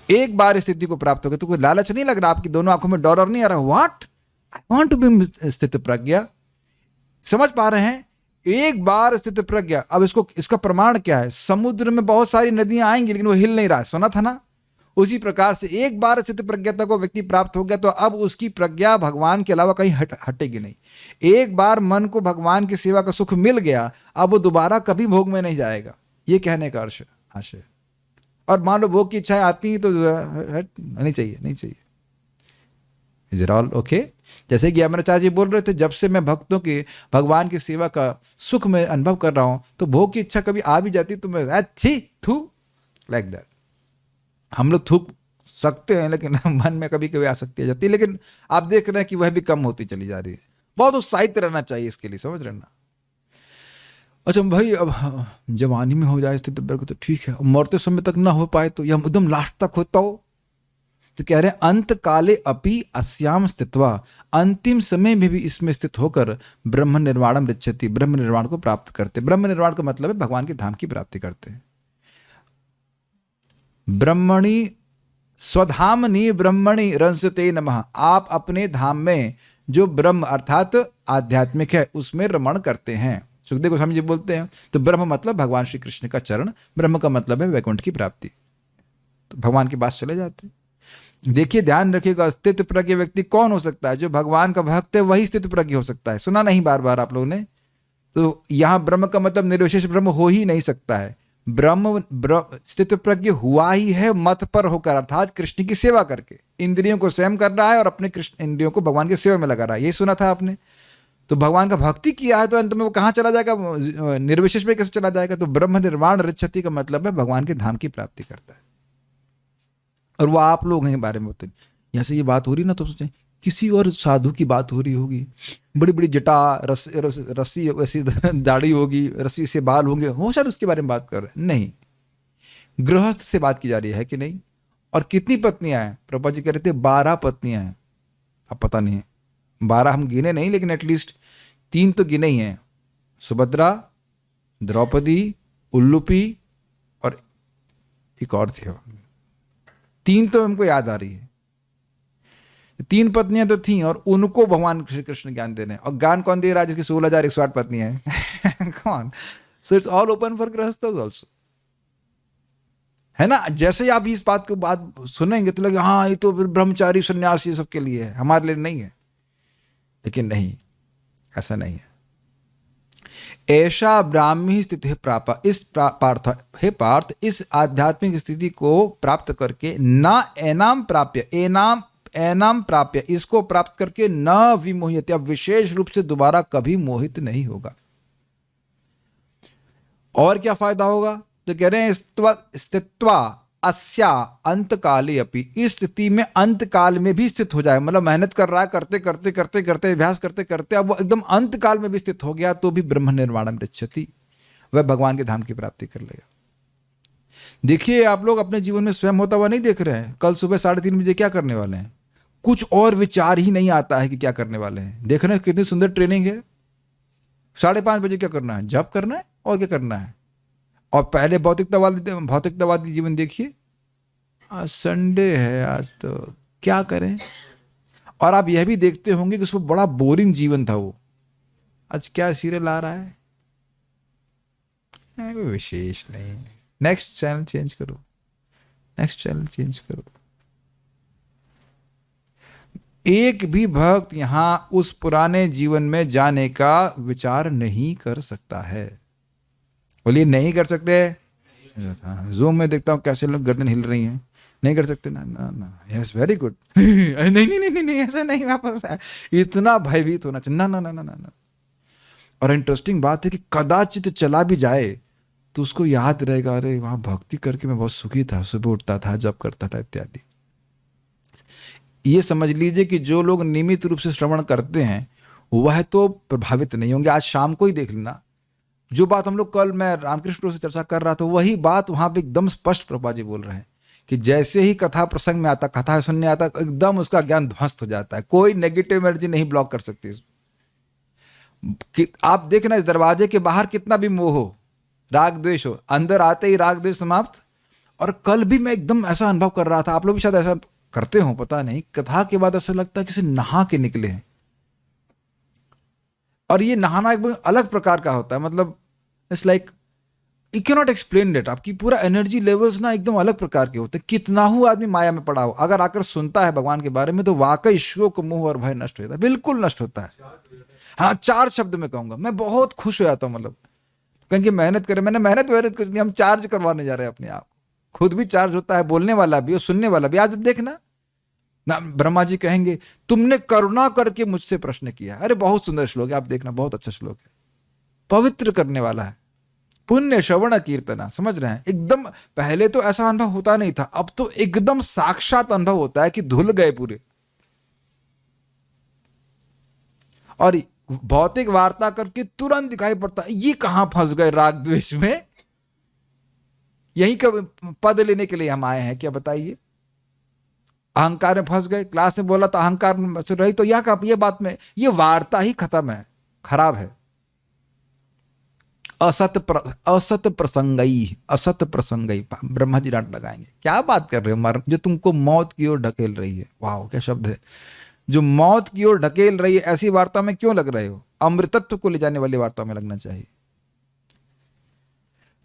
Speaker 1: एक बार स्थिति को प्राप्त हो गए तो कोई लालच नहीं लग रहा, आपकी दोनों आंखों में डर और नहीं आ रहा, what I want to be स्थित प्रज्ञा। समझ पा रहे हैं? एक बार स्थित प्रज्ञा। अब इसका प्रमाण क्या है? समुद्र में बहुत सारी नदियां आएंगी लेकिन वो हिल नहीं रहा है, सुना था ना? उसी प्रकार से एक बार स्थित प्रज्ञता को व्यक्ति प्राप्त हो गया तो अब उसकी प्रज्ञा भगवान के अलावा कहीं हटेगी नहीं। एक बार मन को भगवान की सेवा का सुख मिल गया, अब वो दोबारा कभी भोग में नहीं जाएगा। ये कहने का आशय। और मान लो भोग की इच्छाएं आती हैं तो नहीं चाहिए। Is it all okay? जैसे कि अमराचार्य जी बोल रहे थे, जब से मैं भक्तों की भगवान की सेवा का सुख में अनुभव कर रहा हूं तो भोग की इच्छा कभी आ भी जाती तो मैं अच्छी थू लाइक दैट। हम लोग थूक सकते हैं लेकिन मन में कभी कभी आसक्ति आ जाती है, लेकिन आप देख रहे हैं कि वह भी कम होती चली जा रही है। बहुत उत्साहित रहना चाहिए इसके लिए, समझ रहे ना? अच्छा भाई, अब जवानी में हो जाए स्थिति तो ठीक है, मरते समय तक ना हो पाए तो, या एकदम लास्ट तक होता हो तो कह रहे हैं अंत काले अपि अस्याम स्थित्वा, अंतिम समय में भी इसमें स्थित होकर ब्रह्म निर्वाणम रिच्छति, ब्रह्म निर्वाण को प्राप्त करते। ब्रह्म निर्वाण का मतलब है भगवान के धाम की प्राप्ति करते हैं। ब्रह्मणि स्वधामनि ब्रह्मणि रंसते नमः। आप अपने धाम में जो ब्रह्म अर्थात आध्यात्मिक है उसमें रमण करते हैं। सुखदेव गोस्वामी जी बोलते हैं तो ब्रह्म मतलब भगवान श्री कृष्ण का चरण, ब्रह्म का मतलब है वैकुंठ की प्राप्ति। तो भगवान के पास चले जाते हैं। देखिए ध्यान रखिएगा, स्थित प्रज्ञ व्यक्ति कौन हो सकता है? जो भगवान का भक्त है वही स्थित प्रज्ञ हो सकता है। सुना नहीं बार बार आप लोगों ने? तो यहां ब्रह्म का मतलब निर्विशेष ब्रह्म हो ही नहीं सकता है। ब्रह्म स्थित प्रज्ञ हुआ ही है मत पर होकर, अर्थात कृष्ण की सेवा करके। इंद्रियों को स्वयं कर रहा है और अपने कृष्ण इंद्रियों को भगवान की सेवा में लगा रहा है। ये सुना था आपने? तो भगवान का भक्ति किया है तो अंत में वो कहाँ चला जाएगा? निर्विशेष में कैसे चला जाएगा? तो ब्रह्म निर्वाण रिच्छति का मतलब है भगवान के धाम की प्राप्ति करता है। और वो आप लोग हैं बारे में होते हैं। यहाँ से ये बात हो रही ना तो सोचें किसी और साधु की बात हो रही होगी, बड़ी बड़ी जटा, रस्सी वैसी दाढ़ी होगी, रस्सी से बाल होंगे, हो शायद उसके बारे में बात कर रहे हैं। नहीं, गृहस्थ से बात की जा रही है कि नहीं? और कितनी पत्नियां हैं? प्रभुपाद जी कह रहे थे 12 पत्नियां हैं। अब पता नहीं है 12 हम गिने नहीं, लेकिन एटलीस्ट 3 तो गिने ही हैं। सुभद्रा, द्रौपदी, उल्लूपी और एक और थी, 3 तो हमको याद आ रही है। 3 पत्नियां तो थी और उनको भगवान श्री कृष्ण ज्ञान दे रहे हैं। और ज्ञान कौन दे रहा है? जिसकी 16,108 पत्नियां हैं। कौन? So it's all open for गृहस्थ ऑल्सो, है ना? जैसे ही आप इस बात को बात सुनेंगे तो लगे हाँ ये तो ब्रह्मचारी सन्यासी सबके लिए है, हमारे लिए नहीं है। लेकिन नहीं, ऐसा नहीं है। ऐसा ब्राह्मी स्थिति है प्रापा, इस पार्थ हे पार्थ, इस आध्यात्मिक स्थिति को प्राप्त करके ना एनाम प्राप्य, एनाम एनाम प्राप्य, इसको प्राप्त करके न विमोह्यते, अब विशेष रूप से दोबारा कभी मोहित नहीं होगा। और क्या फायदा होगा? तो कह रहे हैं स्थित्वा अस्या अंतकाले अपि, इस स्थिति में अंत काल में भी स्थित हो जाए, मतलब मेहनत कर रहा है, करते करते करते करते अभ्यास करते करते अब वो एकदम अंत काल में भी स्थित हो गया तो भी ब्रह्म निर्वाणम गच्छति, वह भगवान के धाम की प्राप्ति कर लेगा। देखिए आप लोग अपने जीवन में स्वयं होता हुआ नहीं देख रहे हैं। कल सुबह 3:30 बजे क्या करने वाले हैं, कुछ और विचार ही नहीं आता है कि क्या करने वाले हैं। देख रहे हैं कितनी सुंदर ट्रेनिंग है। 5:30 बजे क्या करना है, जप करना है और क्या करना है। और पहले भौतिकतावादी जीवन देखिए, आज संडे है, आज तो क्या करें। और आप यह भी देखते होंगे कि उसको बड़ा बोरिंग जीवन था वो, आज क्या सीरियल आ रहा है, कोई विशेष नहीं। नेक्स्ट चैनल चेंज करो, नेक्स्ट चैनल चेंज करो। एक भी भक्त यहां उस पुराने जीवन में जाने का विचार नहीं कर सकता है। बोलिए नहीं कर सकते। जूम में देखता हूं कैसे लोग गर्दन हिल रही हैं, नहीं कर सकते ना ना ना। Yes very good. नहीं नहीं नहीं नहीं नहीं ऐसा नहीं, वापस इतना भयभीत होना चाहिए ना ना ना ना ना। और इंटरेस्टिंग बात है कि कदाचित चला भी जाए तो उसको याद रहेगा, अरे वहां भक्ति करके मैं बहुत सुखी था, सुबह उठता था, जप करता था इत्यादि। ये समझ लीजिए कि जो लोग नियमित रूप से श्रवण करते हैं वह तो प्रभावित नहीं होंगे। आज शाम को ही देख लेना, जो बात हम लोग कल मैं रामकृष्ण प्रभु से चर्चा कर रहा था वही बात वहां पे एकदम स्पष्ट प्रभुपा जी बोल रहे हैं कि जैसे ही कथा प्रसंग में आता, कथा सुनने आता, एकदम उसका ज्ञान ध्वस्त हो जाता है। कोई नेगेटिव एनर्जी नहीं ब्लॉक कर सकती। आप देखना इस दरवाजे के बाहर कितना भी मोह हो, राग द्वेष हो, अंदर आते ही राग द्वेष समाप्त। और कल भी मैं एकदम ऐसा अनुभव कर रहा था, आप लोग भी शायद ऐसा करते हो पता नहीं, कथा के बाद ऐसा लगता है किसी नहा के निकले हैं। और ये नहाना एक अलग प्रकार का होता है, मतलब it's like you can not explain it. आपकी पूरा एनर्जी लेवल्स ना एकदम अलग प्रकार के होते हैं। कितना ही आदमी माया में पड़ा हो, अगर आकर सुनता है भगवान के बारे में तो वाकई शोक मोह और भय नष्ट होता है, बिल्कुल नष्ट होता है। हाँ 4 शब्द में कहूंगा, मैं बहुत खुश हो जाता हूँ। मतलब कहीं मेहनत करें, मैंने मेहनत कुछ नहीं, हम चार्ज करवाने जा रहे हैं अपने आप। खुद भी चार्ज होता है, बोलने वाला भी और सुनने वाला भी। आज देखना ना, ब्रह्मा जी कहेंगे तुमने करुणा करके मुझसे प्रश्न किया। अरे बहुत सुंदर श्लोक है, आप देखना, बहुत अच्छा श्लोक है, पवित्र करने वाला है। पुण्य श्रवण कीर्तना, समझ रहे हैं। एकदम पहले तो ऐसा अनुभव होता नहीं था, अब तो एकदम साक्षात अनुभव होता है कि धुल गए पूरे। और भौतिक वार्ता करके तुरंत दिखाई पड़ता है ये कहां फंस गए राग द्वेष में। यही का पद लेने के लिए हम आए हैं क्या, बताइए। अहंकार में फंस गए, क्लास में बोला तो अहंकार में रही, तो यह का ये बात में ये वार्ता ही खत्म है, खराब है। असत प्रसंगई ब्रह्मा जी डांट लगाएंगे, क्या बात कर रहे हो, मर जो तुमको मौत की ओर ढकेल रही है। वाह क्या शब्द है, जो मौत की ओर ढकेल रही है, ऐसी वार्ता में क्यों लग रहे हो। अमृतत्व को ले जाने वाली वार्ता में लगना चाहिए।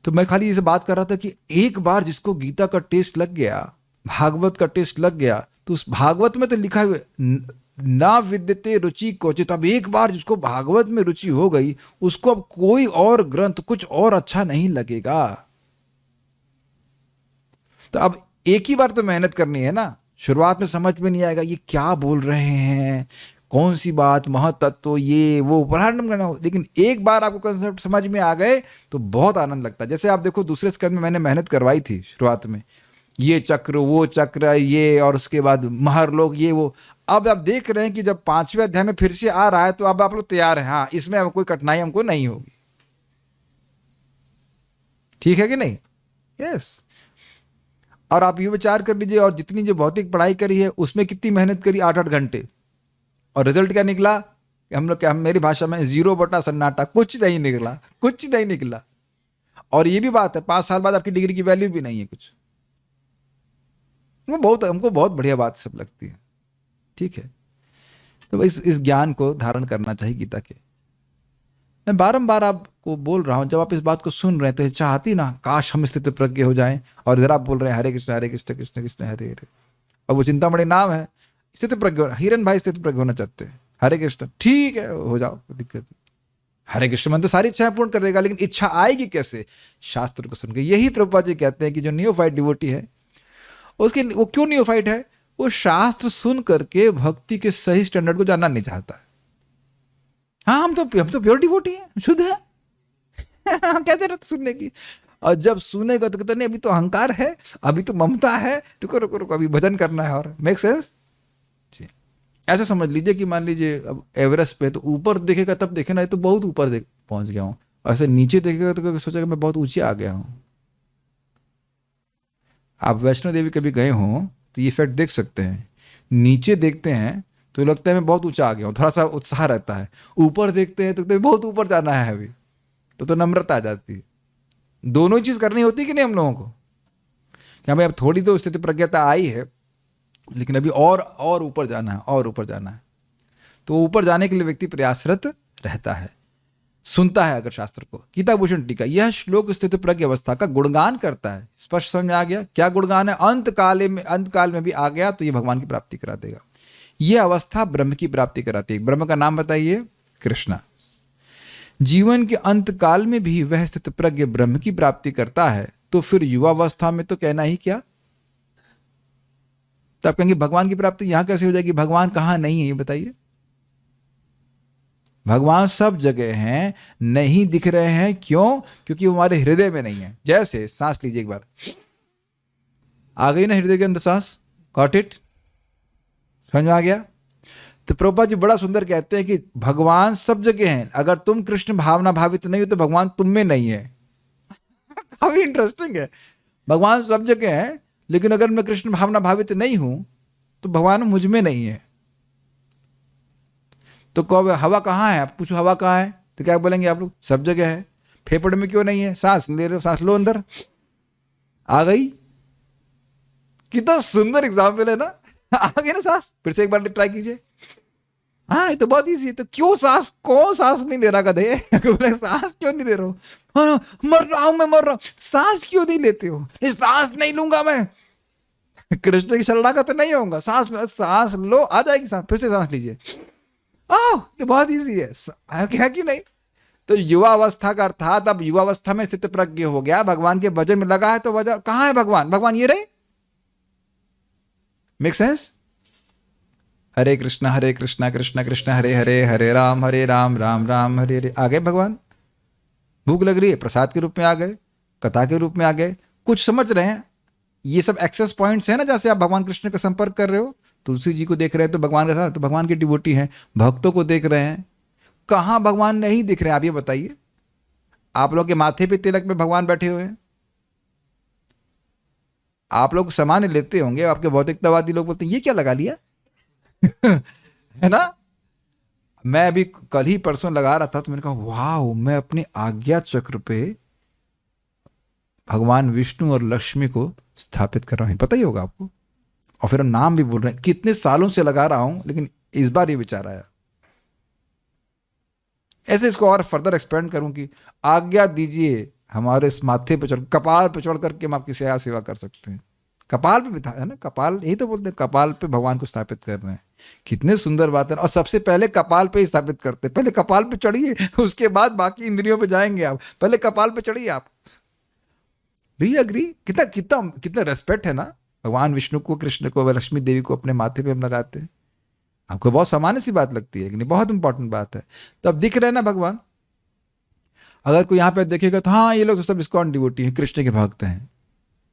Speaker 1: तो मैं खाली इसे बात कर रहा था कि एक बार जिसको गीता का टेस्ट लग गया, भागवत का टेस्ट लग गया, तो उस भागवत में तो लिखा हुआ ना विद्यते रुचि क्वचित। अब एक बार जिसको भागवत में रुचि हो गई, उसको अब कोई और ग्रंथ कुछ और अच्छा नहीं लगेगा। तो अब एक ही बार तो मेहनत करनी है ना। शुरुआत में समझ में नहीं आएगा ये क्या बोल रहे हैं, कौन सी बात, महतत्व, ये वो प्रारंभ करना हो। लेकिन एक बार आपको कंसेप्ट समझ में आ गए तो बहुत आनंद लगता है। जैसे आप देखो दूसरे स्कंद में मैंने मेहनत करवाई थी शुरुआत में, ये चक्र वो चक्र ये, और उसके बाद महरलोक ये वो। अब आप देख रहे हैं कि जब 5वें अध्याय में फिर से आ रहा है तो अब आप लोग तैयार हैं, हाँ इसमें अब कोई कठिनाई हमको नहीं होगी। ठीक है कि नहीं। यस। और आप ये विचार कर लीजिए, और जितनी जो भौतिक पढ़ाई करी है उसमें कितनी मेहनत करी, 8-8 घंटे, और रिजल्ट क्या निकला, हम लोग क्या, मेरी भाषा में 0 बटा सन्नाटा, कुछ नहीं निकला, कुछ नहीं निकला। और ये भी बात है 5 साल बाद आपकी डिग्री की वैल्यू भी नहीं है कुछ। वो बहुत हमको बहुत बढ़िया बात सब लगती है। ठीक है, तो इस ज्ञान को धारण करना चाहिए गीता के। मैं बारंबार आपको बोल रहा हूं, जब आप इस बात को सुन रहे हैं तो चाहती ना काश हम स्थित प्रज्ञ हो जाएं। और इधर आप बोल रहे हैं हरे कृष्ण कृष्ण कृष्ण हरे हरे, और वो चिंतामणि नाम है स्थित प्रज्ञ। हिरन भाई स्थित प्रज्ञ होना चाहते हैं, हरे कृष्ण ठीक है हो जाओ, कोई दिक्कत नहीं। हरे कृष्ण मन तो सारी इच्छाएं पूर्ण कर देगा, लेकिन इच्छा आएगी कैसे, शास्त्र को सुन के। यही प्रभुपाद जी कहते हैं कि जो नियोफाइट डिवोटी है उसकी, वो क्यों नियोफाइट है, वो शास्त्र सुन करके भक्ति के सही स्टैंडर्ड को जानना नहीं चाहता है। हाँ, हम तो प्योर डिवोटी हैं, शुद्ध है। क्या जरूरत सुनने की? और जब सुनेगा तो कहते नहीं, अभी तो अहंकार है, अभी तो ममता है, रुको रुको रुको, अभी भजन करना है। और मेक सेंस? ऐसा समझ लीजिए कि मान लीजिए अब एवरेस्ट पे, तो ऊपर देखेगा तब देखे ना, ये तो बहुत ऊपर पहुंच गया हूँ, ऐसे नीचे देखेगा तो सोचेगा मैं बहुत ऊंचे आ गया हूँ। आप वैष्णो देवी कभी गए हों तो ये इफेक्ट देख सकते हैं। नीचे देखते हैं तो लगता है मैं बहुत ऊंचा आ गया हूँ, थोड़ा सा उत्साह रहता है। ऊपर देखते हैं तो बहुत ऊपर जाना है अभी, तो नम्रता आ जाती है। दोनों ही चीज करनी होती है कि नहीं हम लोगों को? क्या भाई अब थोड़ी तो स्थिति प्रज्ञता आई है, लेकिन अभी और ऊपर जाना है, और ऊपर जाना है। तो ऊपर जाने के लिए व्यक्ति प्रयासरत रहता है, सुनता है अगर शास्त्र को। गीता भूषण टीका, यह श्लोक स्थिति प्रज्ञ अवस्था का गुणगान करता है। स्पष्ट समझ में आ गया क्या गुणगान है? अंत काल में भी आ गया तो ये भगवान की प्राप्ति करा देगा। यह अवस्था ब्रह्म की प्राप्ति कराती है। ब्रह्म का नाम बताइए, कृष्णा। जीवन के अंत काल में भी वह स्थित प्रज्ञ ब्रह्म की प्राप्ति करता है, तो फिर युवावस्था में तो कहना ही क्या। तो आप कहेंगे भगवान की प्राप्ति यहां कैसे हो जाएगी? भगवान कहां नहीं है ये बताइए। भगवान सब जगह हैं, नहीं दिख रहे हैं। क्यों? क्योंकि वो हमारे हृदय में नहीं है। जैसे सांस लीजिए, एक बार आ गई ना हृदय के अंदर सांस, गॉट इट? समझ में आ गया? तो प्रभुपाद जी बड़ा सुंदर कहते हैं कि भगवान सब जगह हैं, अगर तुम कृष्ण भावना भावित नहीं हो तो भगवान तुम में नहीं है। काफी इंटरेस्टिंग है। भगवान सब जगह है, लेकिन अगर मैं कृष्ण भावना भावित नहीं हूं तो भगवान मुझ में नहीं है। तो कहो हवा कहाँ है? आप पूछो हवा कहाँ है तो क्या बोलेंगे आप लोग? सब जगह है। फेफड़े में क्यों नहीं है? सांस ले रहे हो, सांस लो अंदर, आ गई। कितना सुंदर एग्जाम्पल है ना। आ गई ना सांस? फिर से एक बार ट्राई कीजिए। हाँ, ये तो बहुत ईजी है। तो क्यों सांस, कौन सांस नहीं ले रहा? गधे बोले सांस क्यों नहीं ले रहा हो? हाँ, मर रहा हूं, मैं मर रहा हूं। सांस क्यों नहीं लेते हो? नहीं, सांस नहीं लूंगा मैं, कृष्ण की शरणागत नहीं होऊंगा। सांस लो, आ जाएगी सांस। फिर से सांस लीजिए। ये बहुत ईजी है क्या कि नहीं? तो युवा अवस्था का अर्थात अब युवावस्था में स्थित प्रज्ञ हो गया, भगवान के भजन में लगा है। तो वजह कहां है भगवान? भगवान ये रहे। Make sense? हरे कृष्णा कृष्णा कृष्णा हरे हरे, हरे राम राम राम हरे हरे। आ गए भगवान। भूख लग रही है, प्रसाद के रूप में आ गए, कथा के रूप में आ गए। कुछ समझ रहे हैं? ये सब एक्सेस पॉइंट्स है ना, जैसे आप भगवान कृष्ण का संपर्क कर रहे हो। तुलसी जी को देख रहे हैं तो भगवान का साथ, तो भगवान के डिवोटी हैं। भक्तों को देख रहे हैं, कहां भगवान नहीं दिख रहे हैं? आप ये बताइए। आप लोग के माथे पे तिलक में भगवान बैठे हुए हैं। आप लोग सामान्य लेते होंगे, आपके भौतिकतावादी लोग बोलते हैं ये क्या लगा लिया है ना। मैं अभी कल ही परसों लगा रहा था तो मैंने कहा वाह, मैं अपने आज्ञा चक्र पे भगवान विष्णु और लक्ष्मी को स्थापित कर रहा हूं। पता ही होगा आपको। और फिर हम नाम भी बोल रहे हैं। कितने सालों से लगा रहा हूं, लेकिन इस बार ये विचार आया। ऐसे इसको और फर्दर एक्सपेंड करूं कि आज्ञा दीजिए हमारे इस माथे पे चढ़, कपाल पे चढ़ करके हम आपकी सेवा कर सकते हैं। कपाल पे भी था, है ना? कपाल, यही तो बोलते हैं, कपाल पे भगवान को स्थापित कर रहे हैं। कितने सुंदर बात है। और सबसे पहले कपाल पे ही स्थापित करते हैं। पहले कपाल पे चढ़िए, उसके बाद बाकी इंद्रियों पे जाएंगे आप। पहले कपाल पे चढ़िए आप। अग्री? कितना कितना कितना रेस्पेक्ट है ना। भगवान विष्णु को, कृष्ण को, लक्ष्मी देवी को अपने माथे पे हम लगाते हैं। आपको बहुत सामान्य सी बात लगती है, लेकिन बहुत इंपॉर्टेंट बात है। तो अब दिख रहे हैं ना भगवान। अगर कोई यहाँ पे देखेगा तो हाँ, ये लोग तो सब इस्कॉन डिवोटी हैं, कृष्ण के भक्त हैं।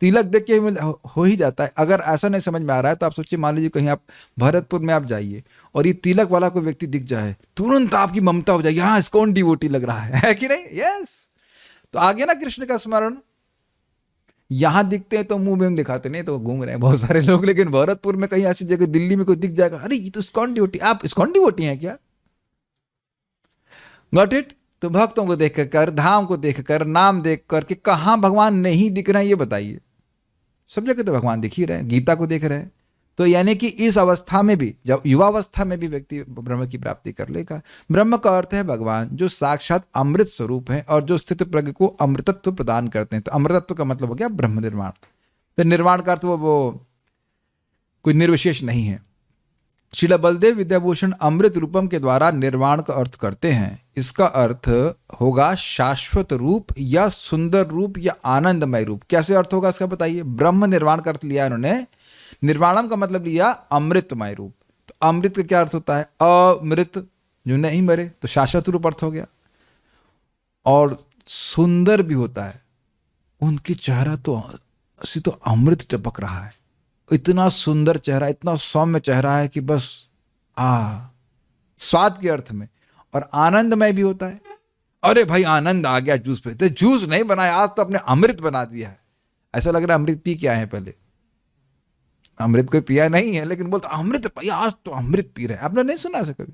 Speaker 1: तिलक देख के हो ही जाता है। अगर ऐसा नहीं समझ में आ रहा है तो आप सोचिए, मान लीजिए कहीं आप भरतपुर में आप जाइए और ये तिलक वाला कोई व्यक्ति दिख जाए, तुरंत आपकी ममता हो जाएगी, हाँ इस्कॉन डिवोटी लग रहा है कि नहीं? यस। तो आ गया ना कृष्ण का स्मरण। यहां दिखते हैं तो मुंह में दिखाते नहीं, तो घूम रहे हैं बहुत सारे लोग। लेकिन भरतपुर में कहीं ऐसी जगह, दिल्ली में कोई दिख जाएगा, अरे ये तो इस्कॉन डिवोटी। आप इस्कॉन डिवोटी हैं क्या? Got it? तो भक्तों को देख कर, धाम को देख कर, नाम देख कर के कहां भगवान नहीं दिख रहे हैं ये बताइए। सब जगह तो भगवान दिख ही रहे हैं। गीता को देख रहे हैं। तो यानी कि इस अवस्था में भी, जब युवावस्था में भी व्यक्ति ब्रह्म की प्राप्ति कर लेगा। ब्रह्म का अर्थ है भगवान, जो साक्षात अमृत स्वरूप है और जो स्थित प्रज्ञ को अमृतत्व प्रदान करते हैं। तो अमृतत्व का मतलब हो गया ब्रह्म निर्वाण। तो निर्वाण का अर्थ वो कोई निर्विशेष नहीं है। श्रील बलदेव विद्याभूषण अमृत रूपम के द्वारा निर्वाण का अर्थ करते हैं। इसका अर्थ होगा शाश्वत रूप या सुंदर रूप या आनंदमय रूप। कैसे अर्थ होगा इसका बताइए। ब्रह्म निर्वाण का अर्थ लिया इन्होंने, निर्वाणम का मतलब लिया अमृतमय रूप। तो अमृत का क्या अर्थ होता है? अमृत, जो नहीं मरे, तो शाश्वत रूप अर्थ हो गया। और सुंदर भी होता है। उनकी चेहरा तो ऐसी तो अमृत टपक रहा है, इतना सुंदर चेहरा, इतना सौम्य चेहरा है कि बस स्वाद के अर्थ में। और आनंदमय भी होता है। अरे भाई आनंद आ गया जूस पे, तो जूस नहीं बनाया आज तो अपने अमृत बना दिया है। ऐसा लग रहा है अमृत पी के आए हैं पहले। अमृत कोई पिया नहीं है लेकिन बोलता अमृत भैया आज तो अमृत पी रहे हैं। आपने नहीं सुना ऐसा कभी?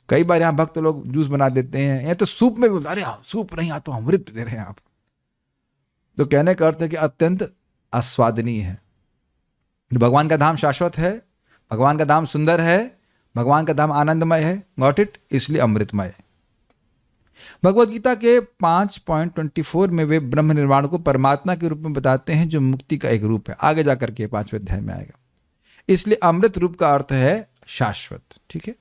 Speaker 1: कई बार यहाँ भक्त लोग जूस बना देते हैं, या तो सूप में भी बोलते अरे सूप नहीं, यहाँ तो अमृत दे रहे हैं आप। तो कहने का अर्थ है कि अत्यंत आस्वादनीय है। भगवान का धाम शाश्वत है, भगवान का धाम सुंदर है, भगवान का धाम आनंदमय है। Got it? इसलिए अमृतमय है। भगवद गीता के 5.24 में वे ब्रह्म निर्वाण को परमात्मा के रूप में बताते हैं, जो मुक्ति का एक रूप है। आगे जाकर के 5वें अध्याय में आएगा। इसलिए अमृत रूप का अर्थ है शाश्वत। ठीक है,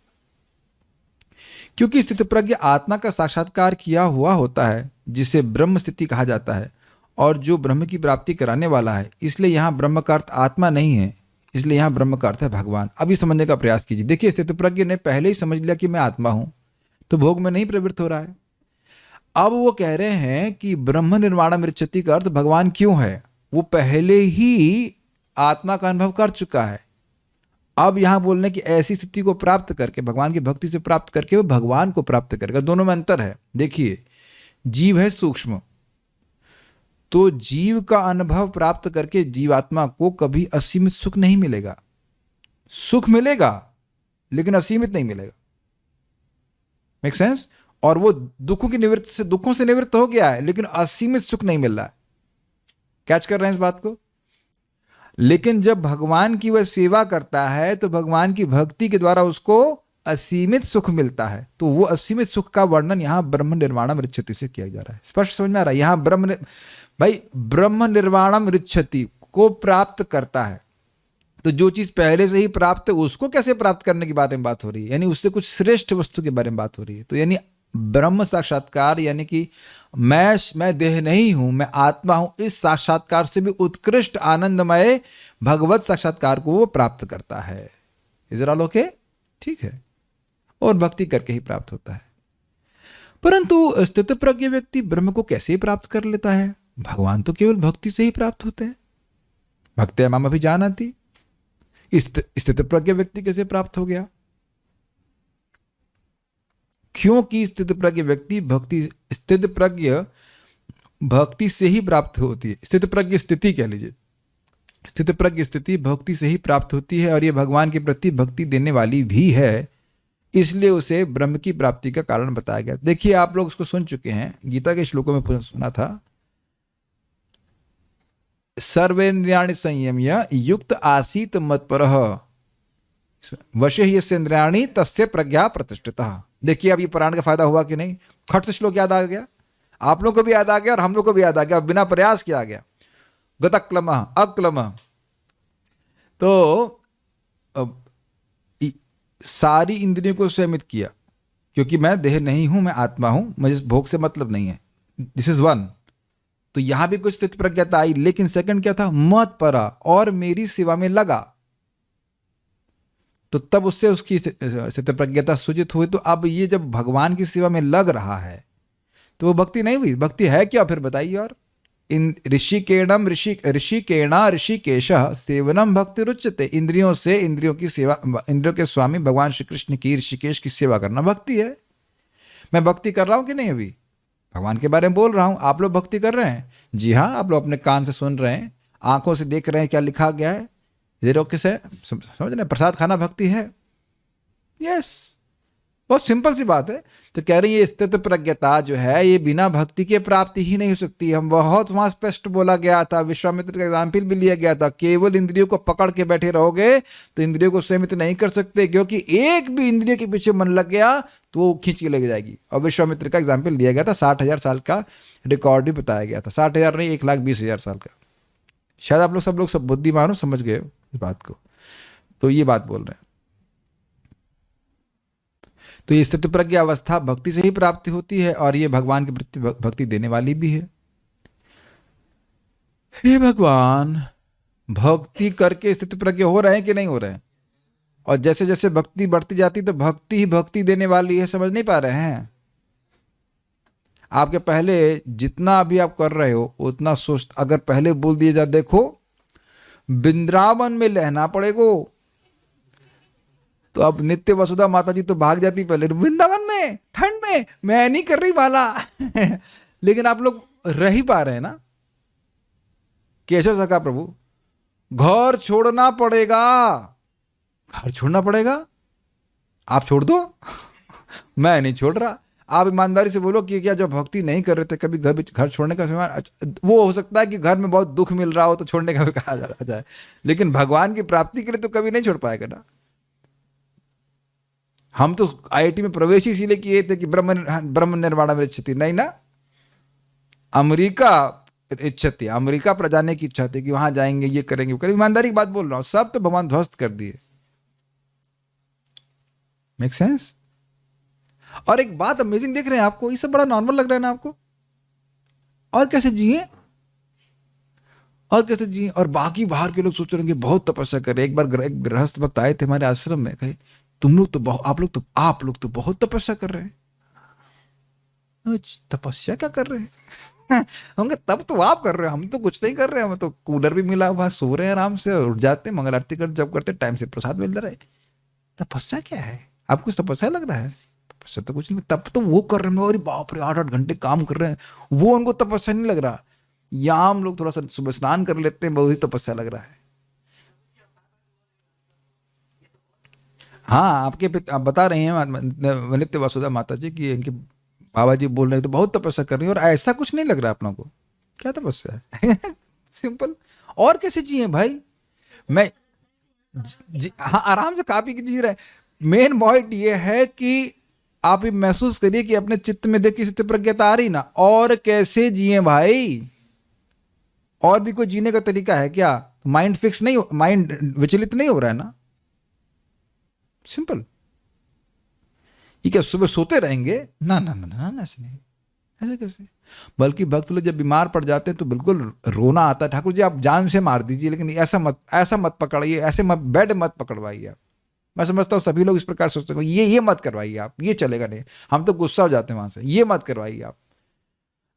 Speaker 1: क्योंकि स्थित प्रज्ञ आत्मा का साक्षात्कार किया हुआ होता है, जिसे ब्रह्म स्थिति कहा जाता है, और जो ब्रह्म की प्राप्ति कराने वाला है। इसलिए यहाँ ब्रह्म का अर्थ आत्मा नहीं है, इसलिए यहाँ ब्रह्म का अर्थ है भगवान। अभी समझने का प्रयास कीजिए। देखिए, स्थित प्रज्ञ ने पहले ही समझ लिया कि मैं आत्मा हूं, तो भोग में नहीं प्रवृत्त हो रहा है। अब वो कह रहे हैं कि ब्रह्म निर्वाणम मृच्छति का अर्थ भगवान क्यों है? वो पहले ही आत्मा का अनुभव कर चुका है। अब यहां बोलने की ऐसी स्थिति को प्राप्त करके, भगवान की भक्ति से प्राप्त करके वो भगवान को प्राप्त करेगा। दोनों में अंतर है। देखिए, जीव है सूक्ष्म, तो जीव का अनुभव प्राप्त करके जीवात्मा को कभी असीमित सुख नहीं मिलेगा। सुख मिलेगा लेकिन असीमित नहीं मिलेगा। Make sense? और वो दुखों से निवृत्त हो गया है, लेकिन असीमित सुख नहीं मिल रहा है। कैच कर रहे हैं इस बात को? लेकिन जब भगवान की वह सेवा करता है तो भगवान की भक्ति के द्वारा उसको असीमित सुख मिलता है। तो वो असीमित सुख का वर्णन यहां ब्रह्म निर्वाणम ऋच्छति से किया जा रहा है। स्पष्ट समझ में आ रहा है? यहां ब्रह्म निर्वाणम ऋच्छति को प्राप्त करता है, तो जो चीज पहले से ही प्राप्त है उसको कैसे प्राप्त करने के बारे में बात हो रही है, यानी उससे कुछ श्रेष्ठ वस्तु के बारे में बात हो रही है। तो यानी ब्रह्म साक्षात्कार, यानी कि मैं देह नहीं हूं, मैं आत्मा हूं, इस साक्षात्कार से भी उत्कृष्ट आनंदमय भगवत साक्षात्कार को वो प्राप्त करता है। Is it all okay? ठीक है। और भक्ति करके ही प्राप्त होता है। परंतु स्थित प्रज्ञ व्यक्ति ब्रह्म को कैसे प्राप्त कर लेता है? भगवान तो केवल भक्ति से ही प्राप्त होते हैं। भक्ति माम अभी जानती। स्थित प्रज्ञ व्यक्ति कैसे प्राप्त हो गया? क्योंकि स्थित प्रज्ञ व्यक्ति स्थित प्रज्ञ भक्ति से ही प्राप्त होती है। स्थित प्रज्ञ स्थिति कह लीजिए, स्थित प्रज्ञ स्थिति भक्ति से ही प्राप्त होती है, और ये भगवान के प्रति भक्ति देने वाली भी है, इसलिए उसे ब्रह्म की प्राप्ति का कारण बताया गया। देखिए, आप लोग उसको सुन चुके हैं, गीता के श्लोकों में सुना था। सर्वेन्द्रियाणि संयम्य युक्त आसीत मत्परः वशे यस्य इंद्रियाणि तस्य प्रज्ञा प्रतिष्ठिता। देखिए, अब ये पुराण का फायदा हुआ कि नहीं? खट से श्लोक याद आ गया, आप लोग को भी याद आ गया और हम लोग को भी याद आ गया, बिना प्रयास किया गया। गतक्लम अक्लम, तो सारी इंद्रियों को संयमित किया, क्योंकि मैं देह नहीं हूं, मैं आत्मा हूं, मुझे भोग से मतलब नहीं है। This is one. तो यहां भी कुछ स्थित प्रज्ञता आई, लेकिन सेकंड क्या था? मत परा, और मेरी सेवा में लगा। तो तब उससे उसकी स्थित प्रज्ञता सूचित हुई। तो अब ये जब भगवान की सेवा में लग रहा है तो वो भक्ति नहीं हुई। भक्ति है क्या फिर बताइए? और इन ऋषिकेणम ऋषिकेश सेवनम भक्ति रुच्यते। इंद्रियों से इंद्रियों की सेवा, इंद्रियों के स्वामी भगवान श्री कृष्ण की ऋषिकेश की सेवा करना भक्ति है। मैं भक्ति कर रहा हूं कि नहीं? अभी भगवान के बारे में बोल रहा हूं। आप लोग भक्ति कर रहे हैं? जी हाँ, आप लोग अपने कान से सुन रहे हैं, आंखों से देख रहे हैं क्या लिखा गया है। जीरो किसे समझ रहे? प्रसाद खाना भक्ति है। यस, बहुत सिंपल सी बात है। तो कह रही है स्थित प्रज्ञता जो है ये बिना भक्ति के प्राप्ति ही नहीं हो सकती। हम बहुत वहां स्पष्ट बोला गया था, विश्वामित्र का एग्जाम्पल भी लिया गया था। केवल इंद्रियों को पकड़ के बैठे रहोगे तो इंद्रियों को संयमित नहीं कर सकते, क्योंकि एक भी इंद्रिय के पीछे मन लग गया तो वो खींच के लेके जाएगी। और विश्वामित्र का एग्जाम्पल दिया गया था, 60,000 साल का रिकॉर्ड भी बताया गया था। 60,000 नहीं, 1,20,000 साल का। शायद आप लोग सब बुद्धिमान हो, समझ गए हो इस बात को। तो ये बात बोल रहे हैं। तो ये स्थित प्रज्ञ अवस्था भक्ति से ही प्राप्ति होती है, और ये भगवान के प्रति भक्ति देने वाली भी है। हे भगवान, भक्ति करके स्थिति प्रज्ञ हो रहे हैं कि नहीं हो रहे हैं? और जैसे जैसे भक्ति बढ़ती जाती तो भक्ति ही भक्ति देने वाली है, समझ नहीं पा रहे हैं? आपके पहले जितना अभी आप कर रहे हो उतना सोच, अगर पहले बोल दिया जाए देखो वृंदावन में रहना पड़ेगा, तो अब नित्य वसुधा माता जी तो भाग जाती पहले वृंदावन में ठंड में, मैं नहीं कर रही वाला लेकिन आप लोग रह ही पा रहे हैं ना? कैसे हो सका प्रभु? घर छोड़ना पड़ेगा, घर छोड़ना पड़ेगा, आप छोड़ दो मैं नहीं छोड़ रहा। आप ईमानदारी से बोलो कि क्या जब भक्ति नहीं कर रहे थे कभी घर छोड़ने का समय, वो हो सकता है कि घर में बहुत दुख मिल रहा हो तो छोड़ने का भी कहा जाए, लेकिन भगवान की प्राप्ति के लिए तो कभी नहीं छोड़ पाएगा ना। हम तो आईआईटी में प्रवेश ही इसीलिए किए थे कि ब्रह्म निर्वाणम में इच्छा थी, नहीं ना, अमेरिका इच्छा थी, अमेरिका पर जाने की इच्छा थी कि वहां जाएंगे, ये करेंगे, वो करेंगे। ईमानदारी की बात बोल रहा हूं, सब तो भगवान ध्वस्त कर दिए। Make sense? और एक बात अमेजिंग देख रहे हैं आपको, ये सब बड़ा नॉर्मल लग रहा है ना आपको? और कैसे जिए, और कैसे जिए? और बाकी बाहर के लोग सोच रहे हैं बहुत तपस्या कर रहे हैं। एक बार एक गृहस्थ भक्त आए थे हमारे आश्रम में, कहे तुम लोग तो आप लोग तो बहुत तपस्या कर रहे हैं। तपस्या क्या कर रहे हैं होंगे? तब तो आप कर रहे हैं, हम तो कुछ नहीं कर रहे हैं, हमें तो कूलर भी मिला हुआ, सो रहे हैं आराम से, उठ जाते हैं, मंगल आरती कर जब करते टाइम से प्रसाद मिल रहा है। तपस्या क्या है? आपको तपस्या लग रहा है? तपस्या तो कुछ नहीं। तब तो वो कर रहे हैं, अरे बाप रे 8-8 घंटे काम कर रहे हैं, वो उनको तपस्या नहीं लग रहा। यहाँ हम लोग थोड़ा सा सुबह स्नान कर लेते हैं, बहुत ही तपस्या लग रहा है। हाँ, आप बता रहे हैं नित्य वसुधा माता जी की इनके बाबा जी बोल रहे हैं तो बहुत तपस्या कर रही है, और ऐसा कुछ नहीं लग रहा अपनों को। क्या तपस्या है सिंपल। और कैसे जिए भाई? मैं हाँ आराम से काफी की जी रहे। मेन पॉइंट ये है कि आप ये महसूस करिए कि अपने चित्त में देखिए स्थिति प्रज्ञता आ रही ना, और कैसे जिए भाई? और भी कोई जीने का तरीका है क्या? माइंड फिक्स नहीं, माइंड विचलित नहीं हो रहा है ना? सिंपल। ये क्या सुबह सोते रहेंगे? ना ना ना ना, ऐसे नहीं, ऐसे कैसे? बल्कि भक्त लोग जब बीमार पड़ जाते हैं तो बिल्कुल रोना आता है, ठाकुर जी आप जान से मार दीजिए, लेकिन ऐसा मत पकड़ाइए, ऐसे मत बेड मत पकड़वाइए आप। मैं समझता हूँ सभी लोग इस प्रकार सोचते हैं, ये मत करवाइए आप, ये चलेगा नहीं। हम तो गुस्सा हो जाते हैं वहां से, ये मत करवाइए आप।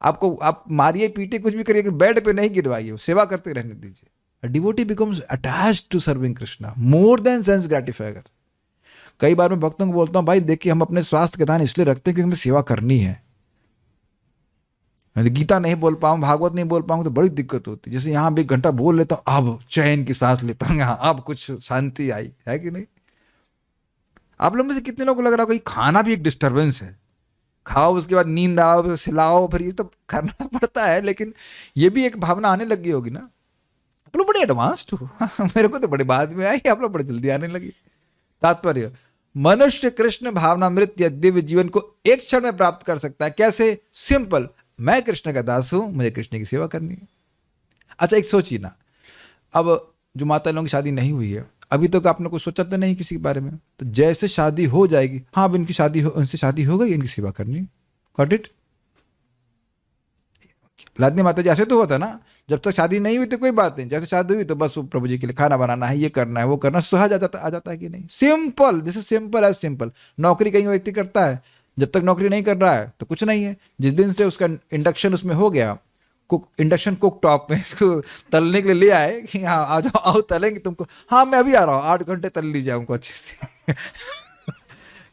Speaker 1: आप मारिए पीटे कुछ भी करिए, बेड पे नहीं गिरवाइए, सेवा करते रहने दीजिए। Devotee becomes attached to serving Krishna more than sense gratifier. कई बार मैं भक्तों को बोलता हूँ भाई देखिए हम अपने स्वास्थ्य का ध्यान इसलिए रखते हैं क्योंकि हमें सेवा करनी है। गीता नहीं बोल पाऊँ, भागवत नहीं बोल पाऊँ तो बड़ी दिक्कत होती है। जैसे यहाँ भी 1 घंटा बोल लेता हूँ, अब चैन की सांस लेता हूँ, यहाँ अब कुछ शांति आई है कि नहीं? आप लोग में से कितने लोगों को लग रहा होगा कि खाना भी एक डिस्टर्बेंस है? खाओ उसके बाद नींद आओ, सिलाओ, फिर ये सब करना पड़ता है, लेकिन ये भी एक भावना आने लगी होगी ना। आप लोग बड़े एडवांस्ड हो मेरे को तो बड़े बाद में आई, आप लोग बड़े जल्दी आने लगी। तात्पर्य, मनुष्य कृष्ण भावनामृत या दिव्य जीवन को एक क्षण में प्राप्त कर सकता है। कैसे? सिंपल, मैं कृष्ण का दास हूं, मुझे कृष्ण की सेवा करनी है। अच्छा एक सोचिए ना, अब जो माता लोगों की शादी नहीं हुई है अभी तक, आपने कुछ सोचा तो नहीं किसी के बारे में, तो जैसे शादी हो जाएगी, हाँ अब इनकी शादी उनसे शादी हो गई, इनकी सेवा करनी है। Got it? लादनी माता जी ऐसे तो होता ना, जब तक शादी नहीं हुई तो कोई बात नहीं, जैसे शादी हुई तो बस वो प्रभु जी के लिए खाना बनाना है, ये करना है, वो करना, सहज आ जाता है कि नहीं? Simple, this is simple as simple. नौकरी कहीं व्यक्ति करता है, जब तक नौकरी नहीं कर रहा है तो कुछ नहीं है। जिस दिन से उसका इंडक्शन उसमें हो गया, इंडक्शन कुक टॉप में इसको तलने के लिए ले आए कि हाँ आ जाओ, आओ तलेंगे तुमको, हाँ मैं अभी आ रहा हूँ, 8 घंटे तल लीजिए हमको अच्छे से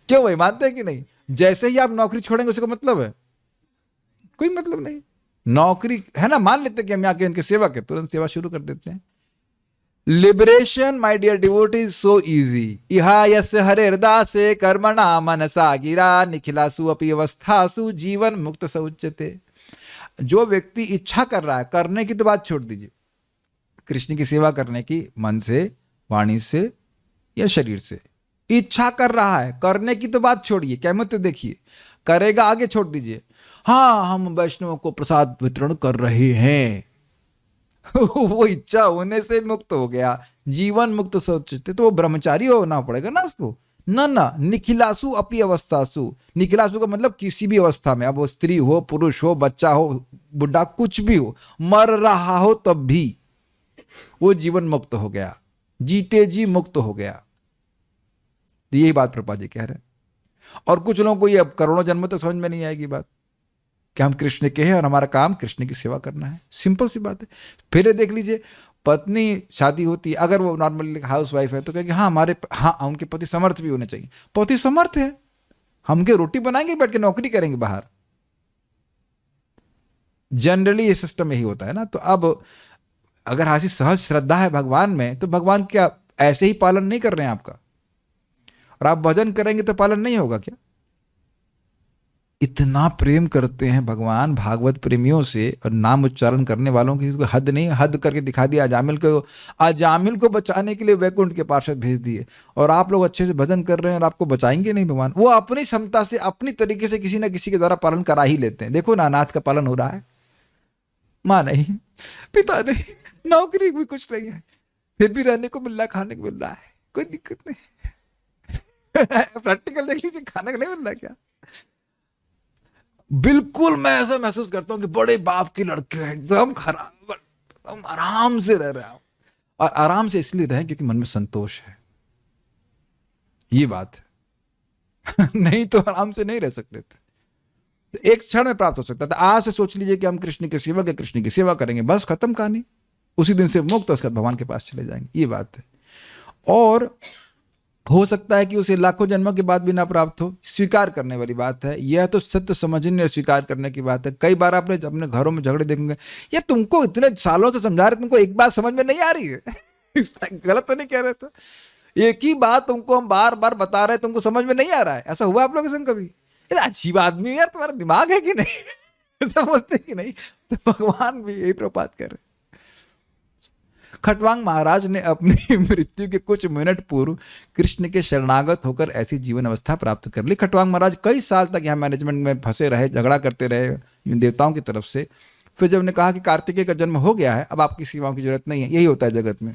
Speaker 1: क्यों भाई, मानते हैं कि नहीं? जैसे ही आप नौकरी छोड़ेंगे उसका मतलब है? कोई मतलब नहीं। नौकरी है ना, मान लेते कि हम आके उनकी सेवा के तुरंत सेवा शुरू कर देते हैं। Liberation my dear devotee is so easy. इहा यस्य हरिर्दासे कर्मणा मनसा गिरा निखिलासु अपि अवस्थासु जीवन मुक्त स उच्यते। जो व्यक्ति इच्छा कर रहा है, करने की तो बात छोड़ दीजिए, कृष्ण की सेवा करने की मन से, वाणी से या शरीर से इच्छा कर रहा है, करने की तो बात छोड़िए, कहमत तो देखिए, करेगा आगे छोड़ दीजिए। हाँ हम वैष्णवों को प्रसाद वितरण कर रहे हैं वो इच्छा होने से मुक्त हो गया, जीवन मुक्त सोचते, तो वो ब्रह्मचारी होना पड़ेगा ना उसको। ना ना, निखिलासु अपनी अवस्थासु, निखिलासु का मतलब किसी भी अवस्था में, अब वो स्त्री हो, पुरुष हो, बच्चा हो, बुढ़ा, कुछ भी हो, मर रहा हो तब भी वो जीवन मुक्त हो गया, जीते जी मुक्त हो गया। तो यही बात प्रभुपाद जी कह रहे हैं। और कुछ लोगों को ये अब करोड़ों जन्म तक समझ में नहीं आएगी बात कि हम कृष्ण के हैं और हमारा काम कृष्ण की सेवा करना है। सिंपल सी बात है। फिर ये देख लीजिए, पत्नी शादी होती है, अगर वो नॉर्मली हाउस वाइफ है तो कहेगी हाँ उनके पति समर्थ भी होने चाहिए। पति समर्थ है, हम के रोटी बनाएंगे, बैठ के नौकरी करेंगे बाहर। जनरली ये सिस्टम यही होता है ना। तो अब अगर ऐसी सहज श्रद्धा है भगवान में, तो भगवान क्या ऐसे ही पालन नहीं कर रहे हैं आपका? और आप भजन करेंगे तो पालन नहीं होगा क्या? इतना प्रेम करते हैं भगवान भागवत प्रेमियों से, और नाम उच्चारण करने वालों की कोई हद नहीं। हद करके दिखा दिया अजामिल को बचाने के लिए वैकुंठ के पार्षद भेज दिए, और आप लोग अच्छे से भजन कर रहे हैं और आपको बचाएंगे नहीं भगवान। वो अपनी क्षमता से अपनी तरीके से किसी ना किसी के द्वारा पालन करा ही लेते हैं। देखो ना, अनाथ का पालन हो रहा है, माँ नहीं, पिता नहीं, नौकरी भी कुछ नहीं है, फिर भी रहने को मिल रहा है, खाने को मिल रहा है, कोई दिक्कत नहीं। प्रैक्टिकल देख लीजिए, खाने को नहीं मिल रहा क्या? बिल्कुल मैं ऐसा महसूस करता हूं कि बड़े बाप के लड़के हैं, एकदम खराब, एकदम आराम से रह रहे हैं। और आराम से इसलिए रहे क्योंकि मन में संतोष है, ये बात है। नहीं तो आराम से नहीं रह सकते थे। तो एक क्षण में प्राप्त हो सकता था। आज से सोच लीजिए कि हम कृष्ण के सेवक है, कृष्ण की सेवा करेंगे, बस खत्म कहानी। उसी दिन से मुक्त, उसके बाद भगवान के पास चले जाएंगे, ये बात है। और हो सकता है कि उसे लाखों जन्मों के बाद भी ना प्राप्त हो, स्वीकार करने वाली बात है। यह तो सत्य समझने और स्वीकार करने की बात है। कई बार आपने अपने घरों में झगड़े देखेंगे, यार तुमको इतने सालों से समझा रहे, तुमको एक बात समझ में नहीं आ रही है। गलत तो नहीं कह रहे थे? एक ही बात तुमको हम बार बार बता रहे हैं, तुमको समझ में नहीं आ रहा है। ऐसा हुआ आप लोगों के संग कभी? अजीब आदमी यार, तुम्हारा दिमाग है कि नहीं? ऐसा बोलते कि नहीं? तो भगवान भी यही प्रपात कर रहे। खटवांग महाराज ने अपनी मृत्यु के कुछ मिनट पूर्व कृष्ण के शरणागत होकर ऐसी जीवन अवस्था प्राप्त कर ली। खटवांग महाराज कई साल तक यहाँ मैनेजमेंट में फंसे रहे, झगड़ा करते रहे देवताओं की तरफ से। फिर जब ने कहा कि कार्तिकेय का जन्म हो गया है, अब आपकी सेवाओं की जरूरत नहीं है, यही होता है जगत में,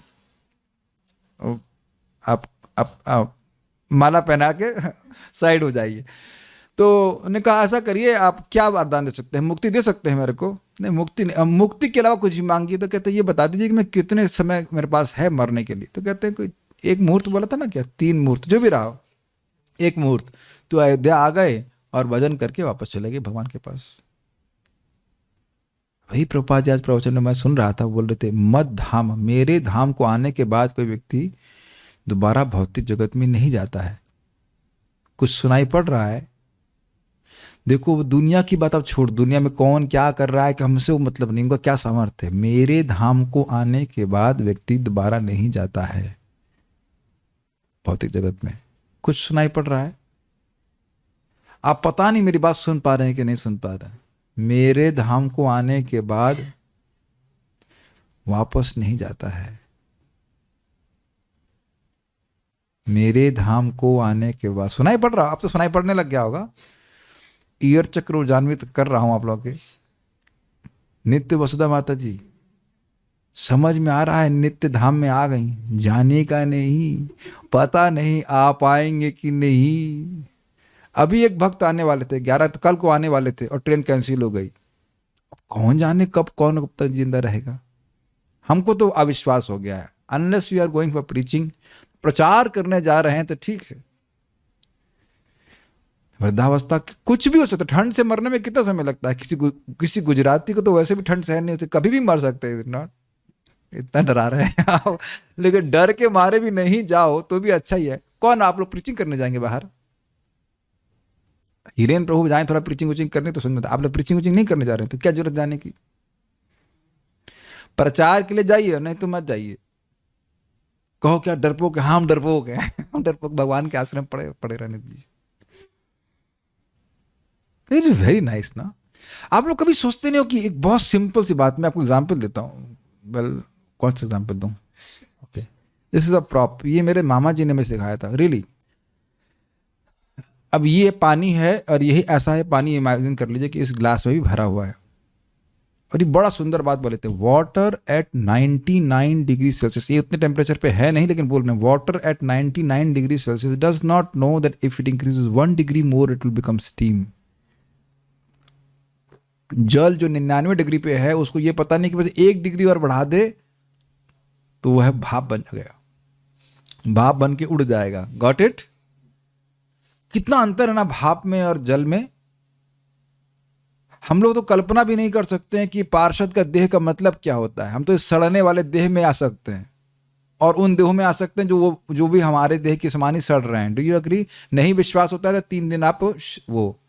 Speaker 1: आप माला पहना के साइड हो जाइए। तो उन्होंने कहा ऐसा करिए, आप क्या वरदान दे सकते हैं? मुक्ति दे सकते हैं मेरे को? नहीं, मुक्ति नहीं, मुक्ति के अलावा कुछ भी मांगिए। तो कहते हैं ये बता दीजिए कि मैं कितने समय मेरे पास है मरने के लिए। तो कहते हैं कोई एक मुहूर्त बोला था ना, क्या 3 मुहूर्त, जो भी रहा हो, एक मुहूर्त। तो अयोध्या आ गए और भजन करके वापस चले गए भगवान के पास। वही प्रभुपाद जी आज प्रवचन में मैं सुन रहा था, बोल रहे थे मद धाम, मेरे धाम को आने के बाद कोई व्यक्ति दोबारा भौतिक जगत में नहीं जाता है। कुछ सुनाई पड़ रहा है? देखो वो दुनिया की बात आप छोड़, दुनिया में कौन क्या कर रहा है कि हमसे वो मतलब नहीं, उनका क्या सामर्थ्य है। मेरे धाम को आने के बाद व्यक्ति दोबारा नहीं जाता है भौतिक जगत में। कुछ सुनाई पड़ रहा है? आप पता नहीं मेरी बात सुन पा रहे हैं कि नहीं सुन पा रहे हैं। मेरे धाम को आने के बाद वापस नहीं जाता है। मेरे धाम को आने के बाद सुनाई पड़ रहा, अब तो सुनाई पड़ने लग गया होगा। ईयर चक्र उजान्वित कर रहा हूं आप लोगों के। नित्य वसुधा माता जी, समझ में आ रहा है? नित्य धाम में आ गई, जाने का नहीं, पता नहीं आ पाएंगे कि नहीं। अभी एक भक्त आने वाले थे, 11 कल को आने वाले थे और ट्रेन कैंसिल हो गई। कौन जाने कब कौन कब तक जिंदा रहेगा। हमको तो अविश्वास हो गया है। Unless we are going for preaching, प्रचार करने जा रहे हैं तो ठीक है। वृद्धावस्था कुछ भी हो सकता है। ठंड से मरने में कितना समय लगता है? किसी गुजराती को तो वैसे भी ठंड सहन नहीं होती, कभी भी मर सकते हैं। नॉट इतना डरा रहे हैं आप, लेकिन डर के मारे भी नहीं जाओ तो भी अच्छा ही है। कौन आप लोग प्रीचिंग करने जाएंगे बाहर? हिरेन प्रभु जाएं थोड़ा प्रीचिंग उचिंग करने तो समझ, आप लोग प्रीचिंग उचिंग नहीं करने जा रहे हैं तो क्या जरूरत जाने की? प्रचार के लिए जाइए, नहीं तो मत जाइए। कहो क्या डरपोक है? हाँ हम डरपोक हैं। हम डरपोक, भगवान के आश्रम पड़े रहने दीजिए। इट इज वेरी नाइस ना। आप लोग कभी सोचते नहीं हो कि एक बहुत सिंपल सी बात, मैं आपको एग्जांपल देता हूँ। वेल कौन सा एग्जांपल दूँ? Okay, this is a prop. ये मेरे मामा जी ने मुझे सिखाया था, रियली। अब ये पानी है और यही ऐसा है पानी, इमेजिन कर लीजिए कि इस ग्लास में भी भरा हुआ है। और ये बड़ा सुंदर बात बोले थे, वाटर एट 99 डिग्री सेल्सियस। ये उतने टेम्परेचर पे है नहीं, लेकिन बोल रहे हैं water at 99 degree Celsius does not know that if it increases 1 degree more it will become steam. जल जो 99 डिग्री पे है, उसको ये पता नहीं कि बस 1 डिग्री और बढ़ा दे तो वह भाप बन गया, भाप बन के उड़ जाएगा। Got it? कितना अंतर है ना भाप में और जल में। हम लोग तो कल्पना भी नहीं कर सकते हैं कि पार्षद का देह का मतलब क्या होता है। हम तो इस सड़ने वाले देह में आ सकते हैं और उन देहों में आ सकते हैं जो भी हमारे देह के समान ही सड़ रहे हैं। Do you agree? नहीं विश्वास होता है तो 3 दिन आप वो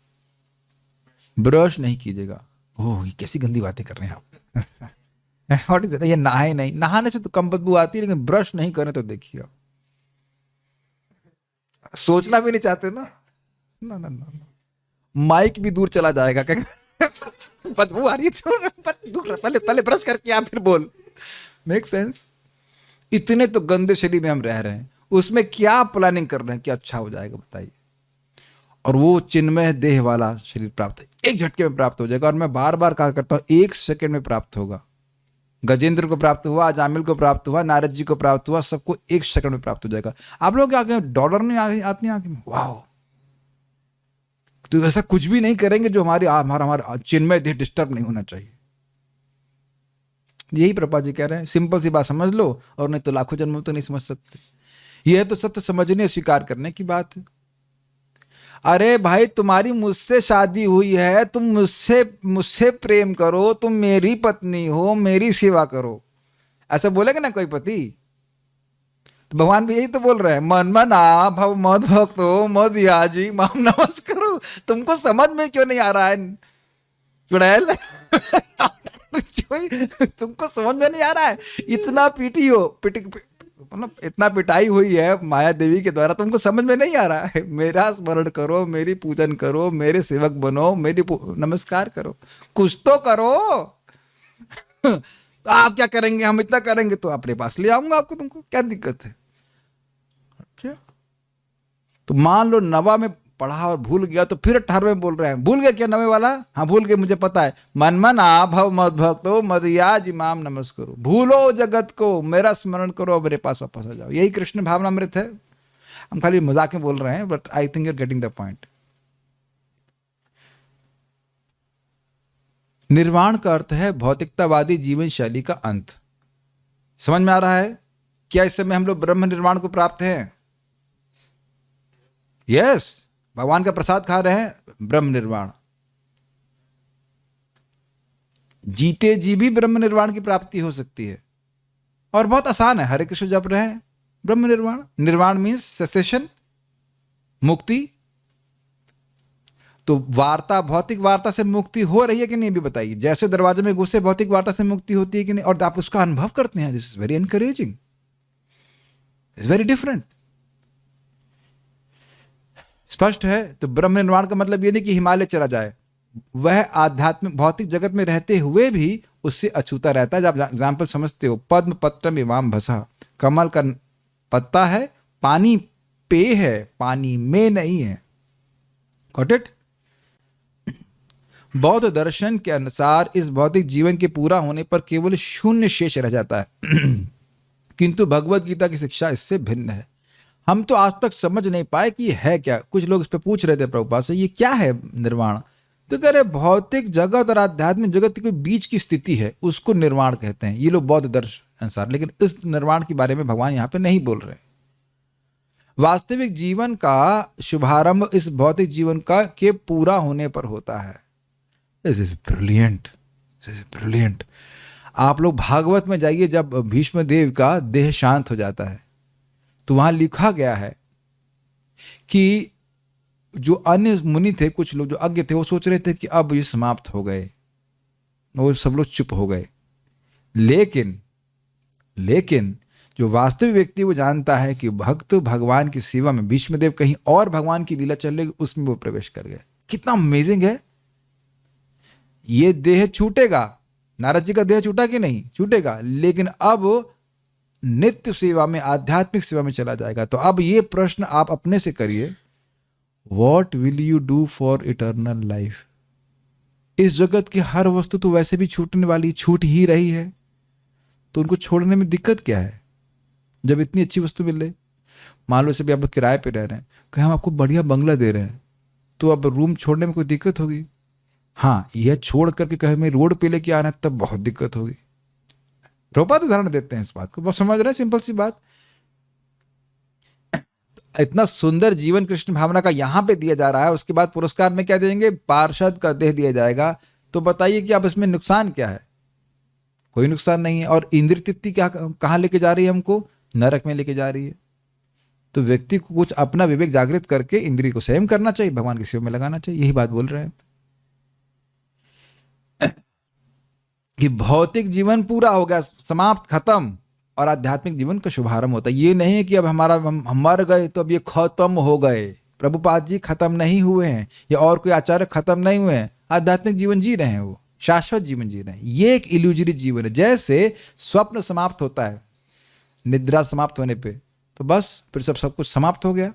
Speaker 1: ब्रश नहीं कीजिएगा। ओह, ये कैसी गंदी बातें कर रहे हैं आप। What is it? ये नहाए नहीं, नहाने से तो कम बदबू आती है, लेकिन ब्रश नहीं करें तो देखिए आप। सोचना भी नहीं चाहते ना। ना ना ना, माइक भी दूर चला जाएगा क्या? बदबू आ रही है दूर, पहले पहले ब्रश करके आप फिर बोल। Make sense? इतने तो गंदे शरीर में हम रह रहे हैं, उसमें क्या प्लानिंग कर रहे हैं कि अच्छा हो जाएगा बताइए। और वो चिन्मय देह वाला शरीर प्राप्त है, एक झटके में प्राप्त हो जाएगा। और मैं बार बार कहा करता हूं, 1 सेकंड में प्राप्त होगा। गजेंद्र को प्राप्त हुआ, अजामिल को प्राप्त हुआ, नारद जी को प्राप्त हुआ, सबको 1 सेकंड में प्राप्त हो जाएगा। आप लोग आगे डॉलर नहीं आती आगे में, वाह। तो ऐसा कुछ भी नहीं करेंगे जो हमारा चिन्मय देह डिस्टर्ब नहीं होना चाहिए। यही प्रभुपाद जी कह रहे हैं। सिंपल सी बात समझ लो, और नहीं तो लाखों जन्मों तो नहीं समझ सकते। यह तो सत्य समझने स्वीकार करने की बात है। अरे भाई, तुम्हारी मुझसे शादी हुई है, तुम मुझसे प्रेम करो, तुम मेरी पत्नी हो, मेरी सेवा करो, ऐसा बोलेगा ना कोई पति? तो भगवान भी यही तो बोल रहे हैं, मन मना भव मद भक्तो मद याजी माम नमस्करो। तुमको समझ में क्यों नहीं आ रहा है चुड़ैल? तुमको समझ में नहीं आ रहा है? इतना पीटी हो, मतलब इतना पिटाई हुई है माया देवी के द्वारा, तुमको समझ में नहीं आ रहा है? मेरा स्मरण करो, मेरी पूजन करो, मेरे सेवक बनो, मेरी नमस्कार करो, कुछ तो करो। आप क्या करेंगे? हम इतना करेंगे तो अपने पास ले आऊंगा आपको, तुमको क्या दिक्कत है? अच्छा, तो मान लो 9वां में पढ़ा और भूल गया, तो फिर 18वें में बोल रहे हैं। भूल गया क्या 9वें वाला? हाँ भूल गए, मुझे पता है। मन मना भव मद भक्तो मदयाज इमाम नमस्करो। भूलो जगत को, मेरा स्मरण करो, मेरे पास वापस आ जाओ। यही कृष्ण भावनामृत है। हम खाली मजाक में बोल रहे हैं, but I think you are getting the point. निर्वाण का अर्थ है भौतिकतावादी जीवन शैली का अंत। समझ में आ रहा है? क्या इस समय हम लोग ब्रह्म निर्वाण को प्राप्त हैं? यस, भगवान का प्रसाद खा रहे हैं, ब्रह्म निर्वाण। जीते जी भी ब्रह्म निर्वाण की प्राप्ति हो सकती है, और बहुत आसान है। हरे कृष्ण जप रहे हैं, ब्रह्म निर्वाण। निर्वाण मीन्स सेसेशन, मुक्ति। तो वार्ता, भौतिक वार्ता से मुक्ति हो रही है कि नहीं भी बताइए। जैसे दरवाजे में घुसे, भौतिक वार्ता से मुक्ति होती है कि नहीं? और आप उसका अनुभव करते हैं। This is very encouraging, it's very different. स्पष्ट है? तो ब्रह्म निर्वाण का मतलब ये नहीं कि हिमालय चला जाए। वह आध्यात्मिक भौतिक जगत में रहते हुए भी उससे अछूता रहता है। जब एग्जाम्पल समझते हो, पद्म पत्रम इमाम भसा, कमल का पत्ता है, पानी पे है, पानी में नहीं है। Got it? बौद्ध दर्शन के अनुसार इस भौतिक जीवन के पूरा होने पर केवल शून्य शेष रह जाता है। किंतु भगवत गीता की शिक्षा इससे भिन्न है। हम तो आज तक समझ नहीं पाए कि है क्या। कुछ लोग इस पे पूछ रहे थे प्रभुपाद से, ये क्या है निर्वाण? तो कह रहे भौतिक जगत और आध्यात्मिक जगत की कोई बीच की स्थिति है, उसको निर्वाण कहते हैं ये लोग बौद्ध दर्शन अनुसार। लेकिन इस निर्वाण के बारे में भगवान यहाँ पे नहीं बोल रहे। वास्तविक जीवन का शुभारंभ इस भौतिक जीवन का के पूरा होने पर होता है। This is brilliant, this is brilliant. आप लोग भागवत में जाइए, जब भीष्म देव का देह शांत हो जाता है तो वहां लिखा गया है कि जो अन्य मुनि थे, कुछ लोग जो अज्ञ थे, वो सोच रहे थे कि अब ये समाप्त हो गए, वो सब लोग चुप हो गए। लेकिन जो वास्तविक व्यक्ति वो जानता है कि भक्त भगवान की सेवा में, भीष्मदेव कहीं और भगवान की लीला चल रही, उसमें वो प्रवेश कर गए। कितना अमेजिंग है। ये देह छूटेगा, नारद जी का देह छूटा कि नहीं? छूटेगा, लेकिन अब नित्य सेवा में, आध्यात्मिक सेवा में चला जाएगा। तो अब ये प्रश्न आप अपने से करिए, what will you do for eternal life? इस जगत की हर वस्तु तो वैसे भी छूटने वाली, छूट ही रही है, तो उनको छोड़ने में दिक्कत क्या है जब इतनी अच्छी वस्तु मिल रही? मान लो से भी आप किराए पे रह रहे हैं, कहीं हम आपको बढ़िया बंगला दे रहे हैं, तो अब रूम छोड़ने में कोई दिक्कत होगी? हाँ, यह छोड़ करके कहीं मैं रोड पे लेके आ रहा है, तब बहुत दिक्कत होगी। प्रभुपाद उदाहरण देते हैं इस बात को, बहुत समझ रहे हैं, सिंपल सी बात। इतना सुंदर जीवन कृष्ण भावना का यहाँ पे दिया जा रहा है, उसके बाद पुरस्कार में क्या देंगे? पार्षद का देह दिया जाएगा। तो बताइए कि अब इसमें नुकसान क्या है? कोई नुकसान नहीं है। और इंद्रिय तृप्ति क्या कहाँ लेके जा रही है? हमको नरक में लेके जा रही है। तो व्यक्ति को कुछ अपना विवेक जागृत करके इंद्रिय को संयम करना चाहिए, भगवान की सेवा में लगाना चाहिए। यही बात बोल रहे हैं कि भौतिक जीवन पूरा हो गया, समाप्त, खत्म, और आध्यात्मिक जीवन का शुभारंभ होता है। ये नहीं है कि अब हम मर गए तो अब ये खत्म हो गए। प्रभुपाद जी खत्म नहीं हुए हैं, या और कोई आचार्य खत्म नहीं हुए हैं। आध्यात्मिक जीवन जी रहे हैं, वो शाश्वत जीवन जी रहे हैं। ये एक इल्यूजरी जीवन है। जैसे स्वप्न समाप्त होता है, निद्रा समाप्त होने पे तो बस फिर सब कुछ समाप्त हो गया।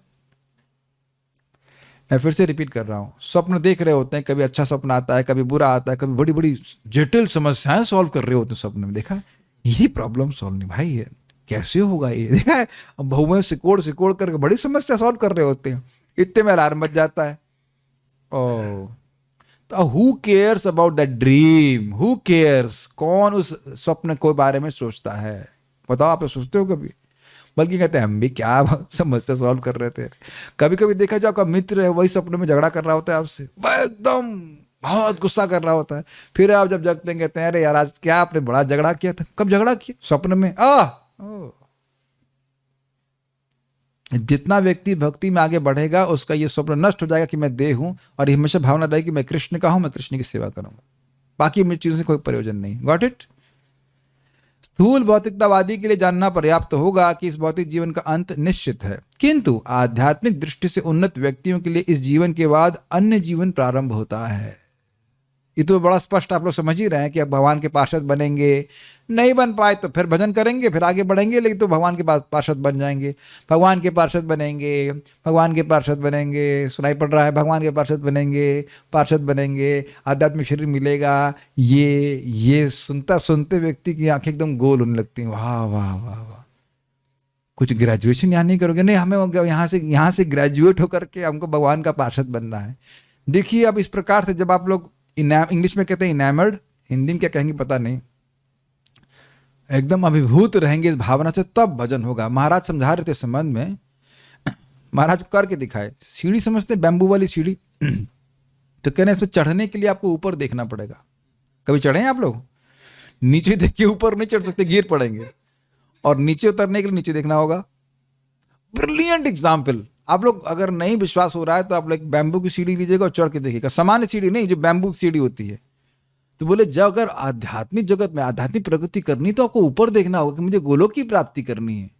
Speaker 1: मैं फिर से रिपीट कर रहा हूँ, स्वप्न देख रहे होते हैं, कभी अच्छा सपना आता है, कभी बुरा आता है, कभी बड़ी बड़ी जटिल समस्याएं सॉल्व कर रहे होते हैं स्वप्न में। देखा है, यही प्रॉब्लम सॉल्व नहीं भाई है, कैसे होगा ये? देखा है, बहुएं सिकोड़ सिकोड़ करके बड़ी समस्या सॉल्व कर रहे होते हैं, इतने में अलार्म बज जाता है। ओ तो who cares about that dream? Who cares? कौन उस स्वप्न के बारे में सोचता है? बताओ, आप सोचते हो कभी? बल्कि कहते हैं हम भी क्या समस्या सॉल्व कर रहे थे। कभी कभी देखा जो आपका मित्र है वही सपने में झगड़ा कर रहा होता है आपसे, एकदम बहुत गुस्सा कर रहा होता है। फिर आप जब जगते हैं कहते हैं अरे यार आज क्या आपने बड़ा झगड़ा किया था। कब झगड़ा किया? स्वप्न में। जितना व्यक्ति भक्ति में आगे बढ़ेगा उसका ये स्वप्न नष्ट हो जाएगा कि मैं देह हूं, और ये हमेशा भावना रहेगी कि मैं कृष्ण का हूं, मैं कृष्ण की सेवा करूंगा, बाकी मेरी चीजों से कोई प्रयोजन नहीं। Got it? स्थूल भौतिकतावादी के लिए जानना पर्याप्त होगा कि इस भौतिक जीवन का अंत निश्चित है, किंतु आध्यात्मिक दृष्टि से उन्नत व्यक्तियों के लिए इस जीवन के बाद अन्य जीवन प्रारंभ होता है। ये तो बड़ा स्पष्ट आप लोग समझ ही रहे हैं कि अब भगवान के पार्षद बनेंगे, नहीं बन पाए तो फिर भजन करेंगे, फिर आगे बढ़ेंगे, लेकिन तो भगवान के पार्षद बन जाएंगे। भगवान के पार्षद बनेंगे, भगवान के पार्षद बनेंगे, सुनाई पड़ रहा है, भगवान के पार्षद बनेंगे, पार्षद बनेंगे, आध्यात्मिक शरीर मिलेगा। ये सुनता सुनते व्यक्ति की आंखें एकदम गोल होने लगती हैं। वाह वाह वाह वाह, कुछ ग्रेजुएशन यहाँ नहीं करोगे? नहीं, हमें यहाँ से ग्रेजुएट होकर के हमको भगवान का पार्षद बनना है। देखिए अब इस प्रकार से जब आप लोग इंग्लिश में कहते हैं इनैमर्ड, हिंदी में क्या कहेंगे पता नहीं, एकदम अभिभूत रहेंगे इस भावना से, तब भजन होगा। महाराज समझा रहे थे संबंध में, महाराज करके दिखाए। सीढ़ी समझते, बैम्बू वाली सीढ़ी, तो कह रहे हैं इसमें चढ़ने के लिए आपको ऊपर देखना पड़ेगा। कभी चढ़े हैं आप लोग? नीचे देख के ऊपर नहीं चढ़ सकते, गिर पड़ेंगे। और नीचे उतरने के लिए नीचे देखना होगा। Brilliant example. आप लोग अगर नहीं विश्वास हो रहा है तो आप लोग बैम्बू की सीढ़ी लीजिएगा और चढ़ के देखिएगा। सामान्य सीढ़ी नहीं, जो बैम्बू की सीढ़ी होती है। तो बोले जब अगर आध्यात्मिक जगत में आध्यात्मिक प्रगति करनी तो आपको ऊपर देखना होगा कि मुझे गोलोक की प्राप्ति करनी है,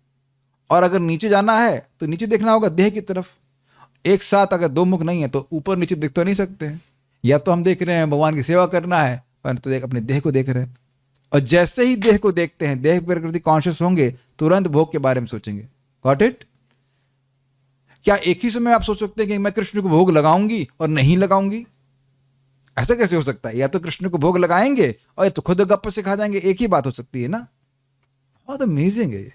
Speaker 1: और अगर नीचे जाना है तो नीचे देखना होगा, देह की तरफ। एक साथ अगर दो मुख नहीं है तो ऊपर नीचे देख तो नहीं सकते हैं। या तो हम देख रहे हैं भगवान की सेवा करना है, परंतु तो अपने देह को देख रहे हैं। और जैसे ही देह को देखते हैं, देह प्रकृति कॉन्शियस होंगे, तुरंत भोग के बारे में सोचेंगे। Got it? क्या एक ही समय आप सोच सकते हैं कि मैं कृष्ण को भोग लगाऊंगी और नहीं लगाऊंगी? ऐसा कैसे हो सकता है? या तो कृष्ण को भोग लगाएंगे और या तो खुद गप्प से खा जाएंगे। एक ही बात हो सकती है ना। बहुत अमेजिंग है ये।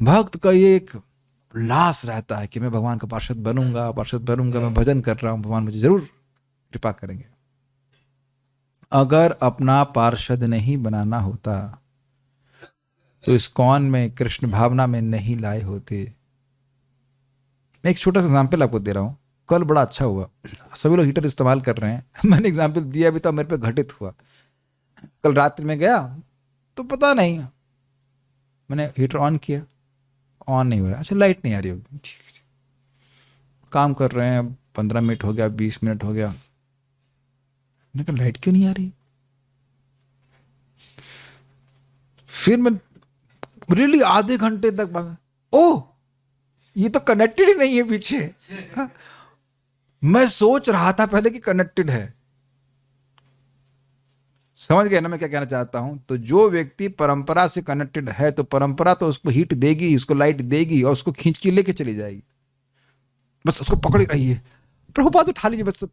Speaker 1: भक्त का ये एक उल्लास रहता है कि मैं भगवान का पार्षद बनूंगा, मैं भजन कर रहा हूं, भगवान मुझे जरूर कृपा करेंगे। अगर अपना पार्षद नहीं बनाना होता तो इस्कॉन में कृष्ण भावना में नहीं लाए होते। मैं एक छोटा सा एग्जाम्पल आपको दे रहा हूँ। कल बड़ा अच्छा हुआ, सभी लोग हीटर इस्तेमाल कर रहे हैं। मैंने एग्जाम्पल दिया भी तो मेरे पे घटित हुआ। कल रात्रि में गया तो पता नहीं, मैंने हीटर ऑन किया, ऑन नहीं हो रहा। अच्छा, लाइट नहीं आ रही होगी, ठीक। काम कर रहे हैं, 15 मिनट हो गया, 20 मिनट हो गया, मैंने कहा लाइट क्यों नहीं आ रही? फिर मैं रियली आधे घंटे तक ओह ये तो कनेक्टेड ही नहीं है पीछे। हाँ? मैं सोच रहा था पहले कि कनेक्टेड है। समझ गए ना मैं क्या कहना चाहता हूं? तो जो व्यक्ति परंपरा से कनेक्टेड है तो परंपरा तो उसको हीट देगी, उसको लाइट देगी और उसको खींच के लेके चली जाएगी। बस उसको पकड़ी रहिए, प्रभुपाद उठा लीजिए, बस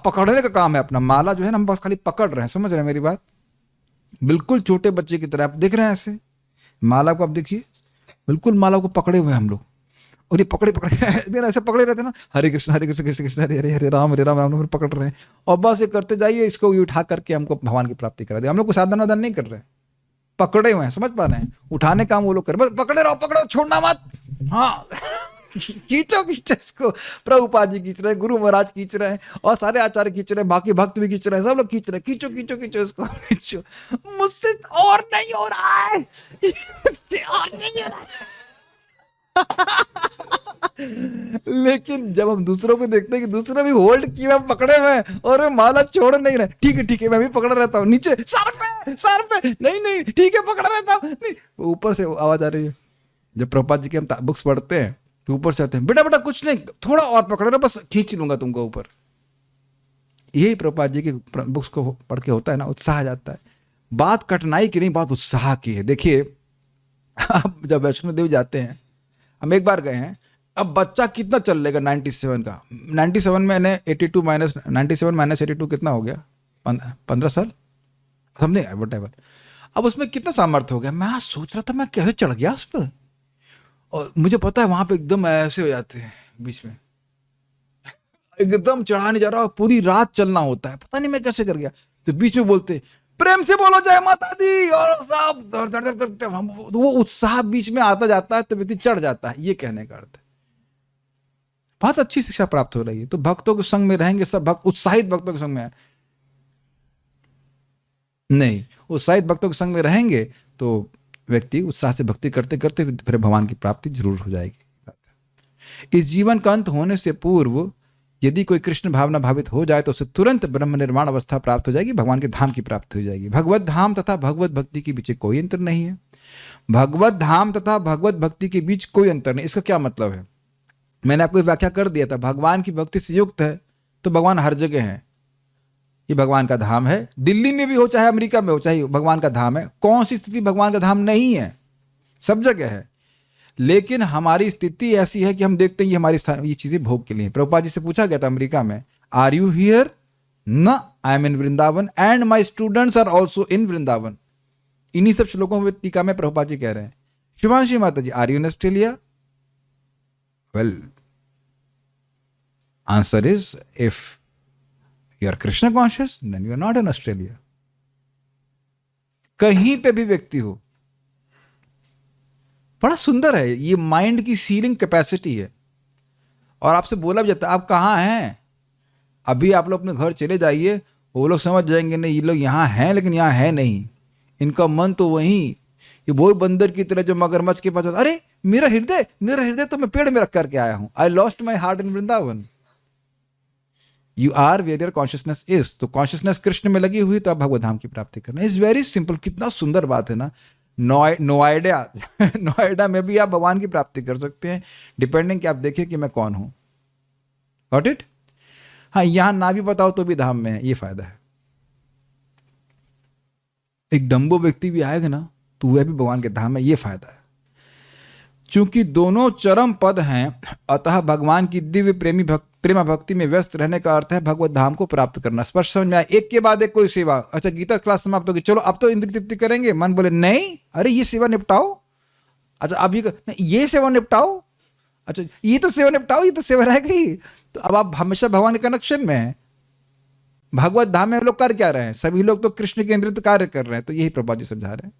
Speaker 1: पकड़ने का काम है अपना। माला जो है ना, हम बस खाली पकड़ रहे हैं। समझ रहे हैं मेरी बात? बिल्कुल छोटे बच्चे की तरह आप देख रहे हैं ऐसे माला को। आप देखिए, बिल्कुल माला को पकड़े हुए हम लोग, और ये पकड़े ऐसे पकड़े रहते ना, हरे कृष्ण कृष्ण कृष्ण हरे हरे, हरे राम हम लोग पकड़ रहे हैं। और बस ये करते जाइए, इसको उठा करके हमको भगवान की प्राप्ति करा दे। हम लोग को साधन वादन नहीं कर रहे हैं, पकड़े हुए हैं, समझ पा रहे हैं, उठाने काम वो लोग कर, बस पकड़े रहो, छोड़ना मत, हाँ खींचो खींचो इसको। प्रभुपाद जी खींच रहे हैं, गुरु महाराज खींच रहे हैं, और सारे आचार्य खींच रहे हैं, बाकी भक्त भी खींच रहे हैं, सब लोग खींच रहे हैं, खींचो खींचो खींचो इसको, खींचो। मुझसे और नहीं हो रहा है, इससे और नहीं हो रहा है। लेकिन जब हम दूसरों को देखते हैं कि दूसरे भी होल्ड किए हुए पकड़े हुए हैं और वे माला छोड़ नहीं रहे, ठीक है मैं भी पकड़ा रहता हूँ, नीचे सर पे, नहीं ठीक है पकड़ा रहता हूँ, नहीं, ऊपर से आवाज आ रही है। जब प्रभुपाद जी के हम बुक्स पढ़ते हैं तो ऊपर से आते हैं, बेटा कुछ नहीं, थोड़ा और पकड़ो ना, बस खींच लूंगा तुमको ऊपर। यही प्रभुपाद जी की बुक्स को पढ़ के होता है ना, उत्साह आ जाता है। बात कठिनाई की नहीं, बात उत्साह की है। देखिए आप जब वैष्णो देवी जाते हैं, हम एक बार गए हैं, अब बच्चा कितना चल लेगा 97 का, 97 में 82 माइनस 97 माइनस 82 कितना हो गया, 15 साल समथिंग व्हाटएवर। अब उसमें कितना सामर्थ्य हो गया, मैं आज सोच रहा था मैं कैसे चढ़ गया उस पर, और मुझे पता है वहां पे एकदम ऐसे हो जाते हैं बीच में, एकदम चढ़ा नहीं जा रहा, पूरी रात चलना होता है, पता नहीं मैं कैसे कर गया। तो बीच में बोलते प्रेम से बोलो जय माता दी, और सब दर करते हैं, तो वो उत्साह बीच में आता जाता है, तो व्यक्ति चढ़ जाता है, ये कहने का अर्थ है। बहुत अच्छी शिक्षा प्राप्त हो रही है। तो भक्तों के संग में रहेंगे, सब भक्त उत्साहित भक्तों के संग में नहीं, उत्साहित भक्तों के संग में रहेंगे तो व्यक्ति उत्साह से भक्ति करते करते फिर भगवान की प्राप्ति जरूर हो जाएगी। इस जीवन का अंत होने से पूर्व यदि कोई कृष्ण भावना भावित हो जाए तो उसे तुरंत ब्रह्म निर्माण अवस्था प्राप्त हो जाएगी, भगवान के धाम की प्राप्ति हो जाएगी। भगवत धाम तथा भगवत भक्ति के बीच कोई अंतर नहीं है। भगवत धाम तथा भगवत भक्ति के बीच कोई अंतर नहीं। इसका क्या मतलब है, मैंने आपको व्याख्या कर दिया था। भगवान की भक्ति से युक्त है तो भगवान हर जगह है, ये भगवान का धाम है। दिल्ली में भी हो चाहे अमेरिका में हो, चाहे भगवान का धाम है। कौन सी स्थिति भगवान का धाम नहीं है, सब जगह है। लेकिन हमारी स्थिति ऐसी है कि हम देखते हैं ये हमारी ये चीजें भोग के लिए। प्रभुपाद जी से पूछा गया था अमेरिका में, आर यू हियर? न, I am in Vrindavan and my students are also in Vrindavan. इन्हीं सब श्लोकों में टीका में प्रभुपाद जी कह रहे हैं। शिवांशी माता ji, are you in Australia? Well, answer is if you are Krishna conscious then you are not in Australia. कहीं पे भी व्यक्ति हो, बड़ा सुंदर है ये, माइंड की सीलिंग कैपेसिटी है। और आपसे बोला भी जाता है आप कहाँ हैं, अभी आप लोग अपने घर चले जाइए, वो लोग समझ जाएंगे नहीं ये लोग यहाँ हैं लेकिन यहाँ है नहीं, इनका मन तो वहीं। ये वो बंदर की तरह जो मगरमच्छ के पास, अरे मेरा हृदय तो मैं पेड़ में रख करके आया हूं, I lost my heart in Vrindavan. You are where your consciousness is. तो कॉन्शियसनेस कृष्ण में लगी हुई तो आप भगवत धाम की प्राप्ति करना। Is very simple. कितना सुंदर बात है ना। नोएडा में भी आप भगवान की प्राप्ति कर सकते हैं, डिपेंडिंग कि आप देखें कि मैं कौन हूं। Got it? हाँ, यहां ना भी बताओ तो भी धाम में है, ये फायदा है। एक डम्बो व्यक्ति भी आएगा ना तो वह भी भगवान के धाम में, ये फायदा है। चूंकि दोनों चरम पद हैं, अतः भगवान की दिव्य प्रेमा भक्ति में व्यस्त रहने का अर्थ है भगवत धाम को प्राप्त करना। स्पष्ट समझ में आया? एक के बाद एक कोई सेवा। अच्छा, गीता क्लास समाप्त होगी, चलो अब तो इंद्रिय तृप्ति करेंगे। मन बोले नहीं, अरे ये सेवा निपटाओ। अच्छा, अब ये सेवा निपटाओ। अच्छा, ये तो सेवा निपटाओ, ये तो सेवा रह गई। तो अब आप हमेशा भगवान के कनेक्शन में हैं। भगवत धाम में लोग कर क्या रहे हैं? सभी लोग तो कृष्ण केंद्रित कार्य कर रहे हैं। तो यही प्रभुपाद जी समझा रहे हैं।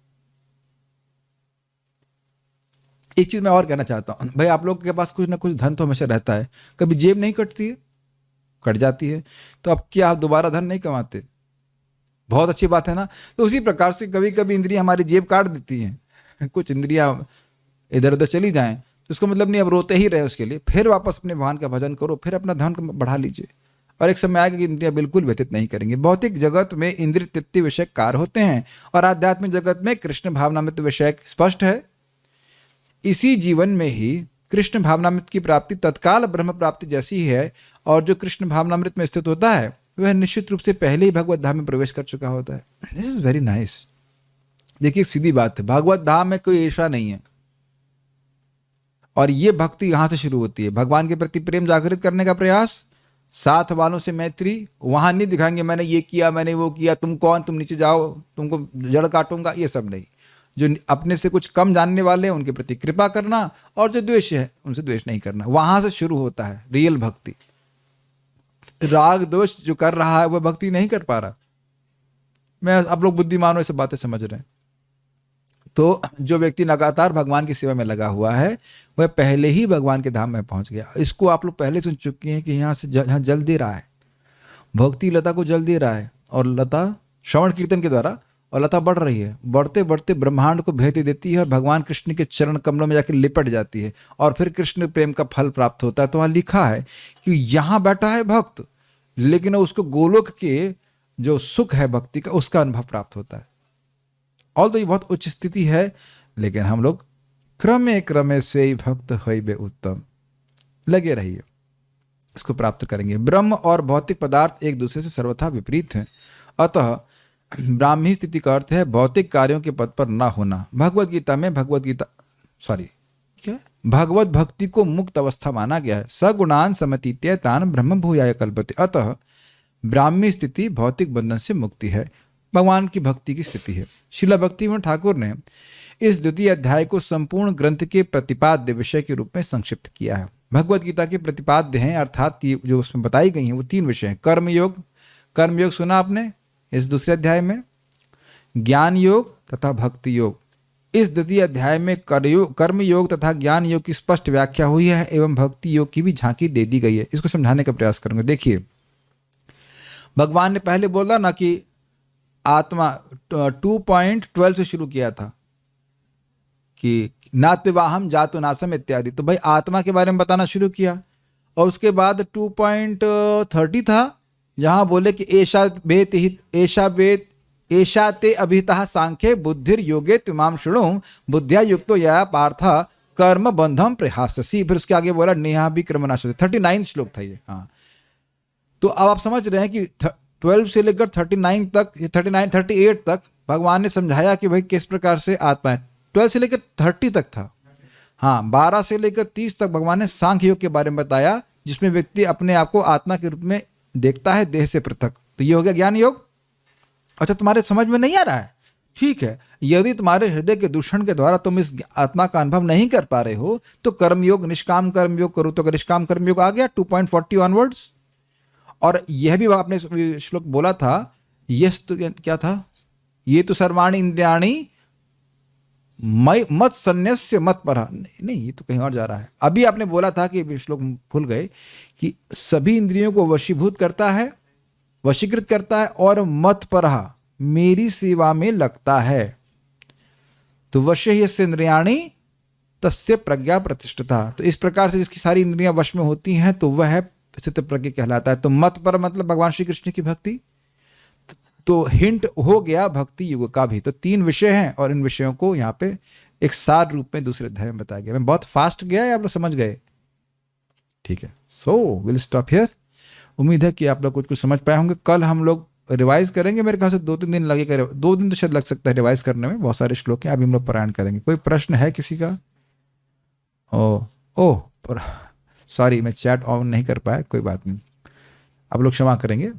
Speaker 1: एक चीज मैं और कहना चाहता हूं भाई, आप लोग के पास कुछ ना कुछ धन तो हमेशा रहता है, कभी जेब नहीं कटती है? कट जाती है। तो अब क्या आप दोबारा धन नहीं कमाते? बहुत अच्छी बात है ना। तो उसी प्रकार से कभी कभी इंद्रियां हमारी जेब काट देती हैं, कुछ इंद्रियां इधर उधर चली जाएं, तो उसका मतलब नहीं अब रोते ही रहे उसके लिए, फिर वापस अपने भगवान का भजन करो, फिर अपना धन बढ़ा लीजिए। और एक समय आएगा कि इंद्रियां बिल्कुल व्यतीत नहीं करेंगे। भौतिक जगत में इंद्रिय तृप्ति विषय कार्य होते हैं और आध्यात्मिक जगत में कृष्ण भावनामृत विषय स्पष्ट है। इसी जीवन में ही कृष्ण भावनामृत की प्राप्ति तत्काल ब्रह्म प्राप्ति जैसी है, और जो कृष्ण भावनामृत में स्थित होता है वह निश्चित रूप से पहले ही भगवत धाम में प्रवेश कर चुका होता है। This is very nice. देखिए, सीधी बात है, भगवत धाम में कोई ईर्षा नहीं है। और ये भक्ति यहां से शुरू होती है। भगवान के प्रति प्रेम जागृत करने का प्रयास, साथ वालों से मैत्री। वहां नहीं दिखाएंगे मैंने ये किया, मैंने वो किया, तुम कौन, तुम नीचे जाओ, तुमको जड़ काटूंगा, ये सब नहीं। जो अपने से कुछ कम जानने वाले हैं उनके प्रति कृपा करना, और जो द्वेष है उनसे द्वेष नहीं करना। वहां से शुरू होता है रियल भक्ति। राग दोष जो कर रहा है वह भक्ति नहीं कर पा रहा। मैं आप लोग बुद्धिमान हो, ऐसे बातें समझ रहे हैं। तो जो व्यक्ति लगातार भगवान की सेवा में लगा हुआ है वह पहले ही भगवान के धाम में पहुंच गया। इसको आप लोग पहले सुन चुके हैं कि यहाँ से यहाँ जल दे रहा है, भक्ति लता को जल दे रहा है, और लता श्रवण कीर्तन के द्वारा, और लता बढ़ रही है, बढ़ते बढ़ते ब्रह्मांड को भेद देती है और भगवान कृष्ण के चरण कमलों में जाकर लिपट जाती है, और फिर कृष्ण प्रेम का फल प्राप्त होता है। तो वहाँ लिखा है कि यहाँ बैठा है भक्त, लेकिन उसको गोलोक के जो सुख है भक्ति का उसका अनुभव प्राप्त होता है। ऑल तो ये बहुत उच्च स्थिति है, लेकिन हम लोग क्रमे क्रमे से ही भक्त होइबे उत्तम, लगे रहिए, इसको प्राप्त करेंगे। ब्रह्म और भौतिक पदार्थ एक दूसरे से सर्वथा विपरीत हैं, अतः ब्राह्मी स्थिति का अर्थ है भौतिक कार्यों के पद पर ना होना। भगवत गीता में भगवत भक्ति को मुक्त अवस्था माना गया है। सगुणान समतीत्यतान ब्रह्म भूयाय कल्पते, अतः ब्राह्मी स्थिति भौतिक बंधन से मुक्ति है, भगवान की भक्ति की स्थिति है। श्रील भक्तिविनोद ठाकुर ने इस द्वितीय अध्याय को संपूर्ण ग्रंथ के प्रतिपाद्य विषय के रूप में संक्षिप्त किया है। भगवत गीता के प्रतिपाद्य हैं, अर्थात जो उसमें बताई गई हैं वो 3 विषय हैं। कर्मयोग सुना आपने इस दूसरे अध्याय में, ज्ञान योग तथा भक्ति योग। इस द्वितीय अध्याय में कर्म योग तथा ज्ञान योग की स्पष्ट व्याख्या हुई है एवं भक्ति योग की भी झांकी दे दी गई है। इसको समझाने का प्रयास करूंगा। देखिए, भगवान ने पहले बोला ना कि आत्मा 2.12 से शुरू किया था कि नात्विवाहम जातो नासम इत्यादि, तो भाई आत्मा के बारे में बताना शुरू किया, और उसके बाद 2.30 था जहां बोले कि ऐशा ते अभितः सांख्ये बुद्धिर योगे तुमाम शृणु बुद्धिया युक्तो या पार्थ कर्म बंधम प्रहाससी। फिर उसके आगे बोला नेहा भी कर्मनाशति, 39 श्लोक था ये। हाँ, तो अब आप समझ रहे हैं कि 12 से लेकर 39 तक, 38 तक भगवान ने समझाया कि भाई किस प्रकार से आत्मा है। 12 से लेकर 30 तक था। हाँ, 12 से लेकर 30 तक भगवान ने सांख्य योग के बारे में बताया, जिसमें व्यक्ति अपने आप को आत्मा के रूप में देखता है देह से पृथक। तो ये हो गया ज्ञान योग। अच्छा, तुम्हारे समझ में नहीं आ रहा है? ठीक है, यदि तुम्हारे हृदय के दूषण के द्वारा तुम इस आत्मा का अनुभव नहीं कर पा रहे हो तो कर्मयोग, निष्काम कर्मयोग करो। तो निष्काम कर्मयोग आ गया 2.40 ऑनवर्ड्स। और यह भी आपने श्लोक बोला था, यस तो क्या था, ये तो सर्वाणी इंद्रियाणी मत संन्यास्य मत पर। नहीं, ये तो कहीं और जा रहा है। अभी आपने बोला था कि श्लोक भूल गए कि सभी इंद्रियों को वशीभूत करता है, वशीकृत करता है, और मत पर मेरी सेवा में लगता है। तो वश्य यस्य इंद्रियाणि तस्य प्रज्ञा प्रतिष्ठिता। तो इस प्रकार से जिसकी सारी इंद्रियां वश में होती हैं तो वह स्थित प्रज्ञ कहलाता है। तो मत पर मतलब भगवान श्री कृष्ण की भक्ति। तो हिंट हो गया भक्ति युग का भी। तो 3 विषय हैं और इन विषयों को यहाँ पे एक सार रूप में दूसरे अध्याय में बताया गया। मैं बहुत फास्ट गया है, आप लोग समझ गए? ठीक है, सो विल स्टॉप हियर। उम्मीद है कि आप लोग कुछ समझ पाए होंगे। कल हम लोग रिवाइज करेंगे, मेरे ख्याल से 2-3 दिन लगेगा, 2 दिन तो शायद लग सकता है रिवाइज करने में, बहुत सारे श्लोक हैं। अभी हम लोग पारायण करेंगे। कोई प्रश्न है किसी का? सॉरी, मैं चैट ऑन नहीं कर पाया, कोई बात नहीं, आप लोग क्षमा करेंगे।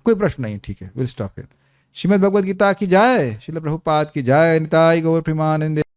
Speaker 1: कोई प्रश्न नहीं, ठीक है, will stop here. Shrimad Bhagavad Gita की जय, श्रील प्रभुपाद की जय, निताई गौर प्रेमानंदे।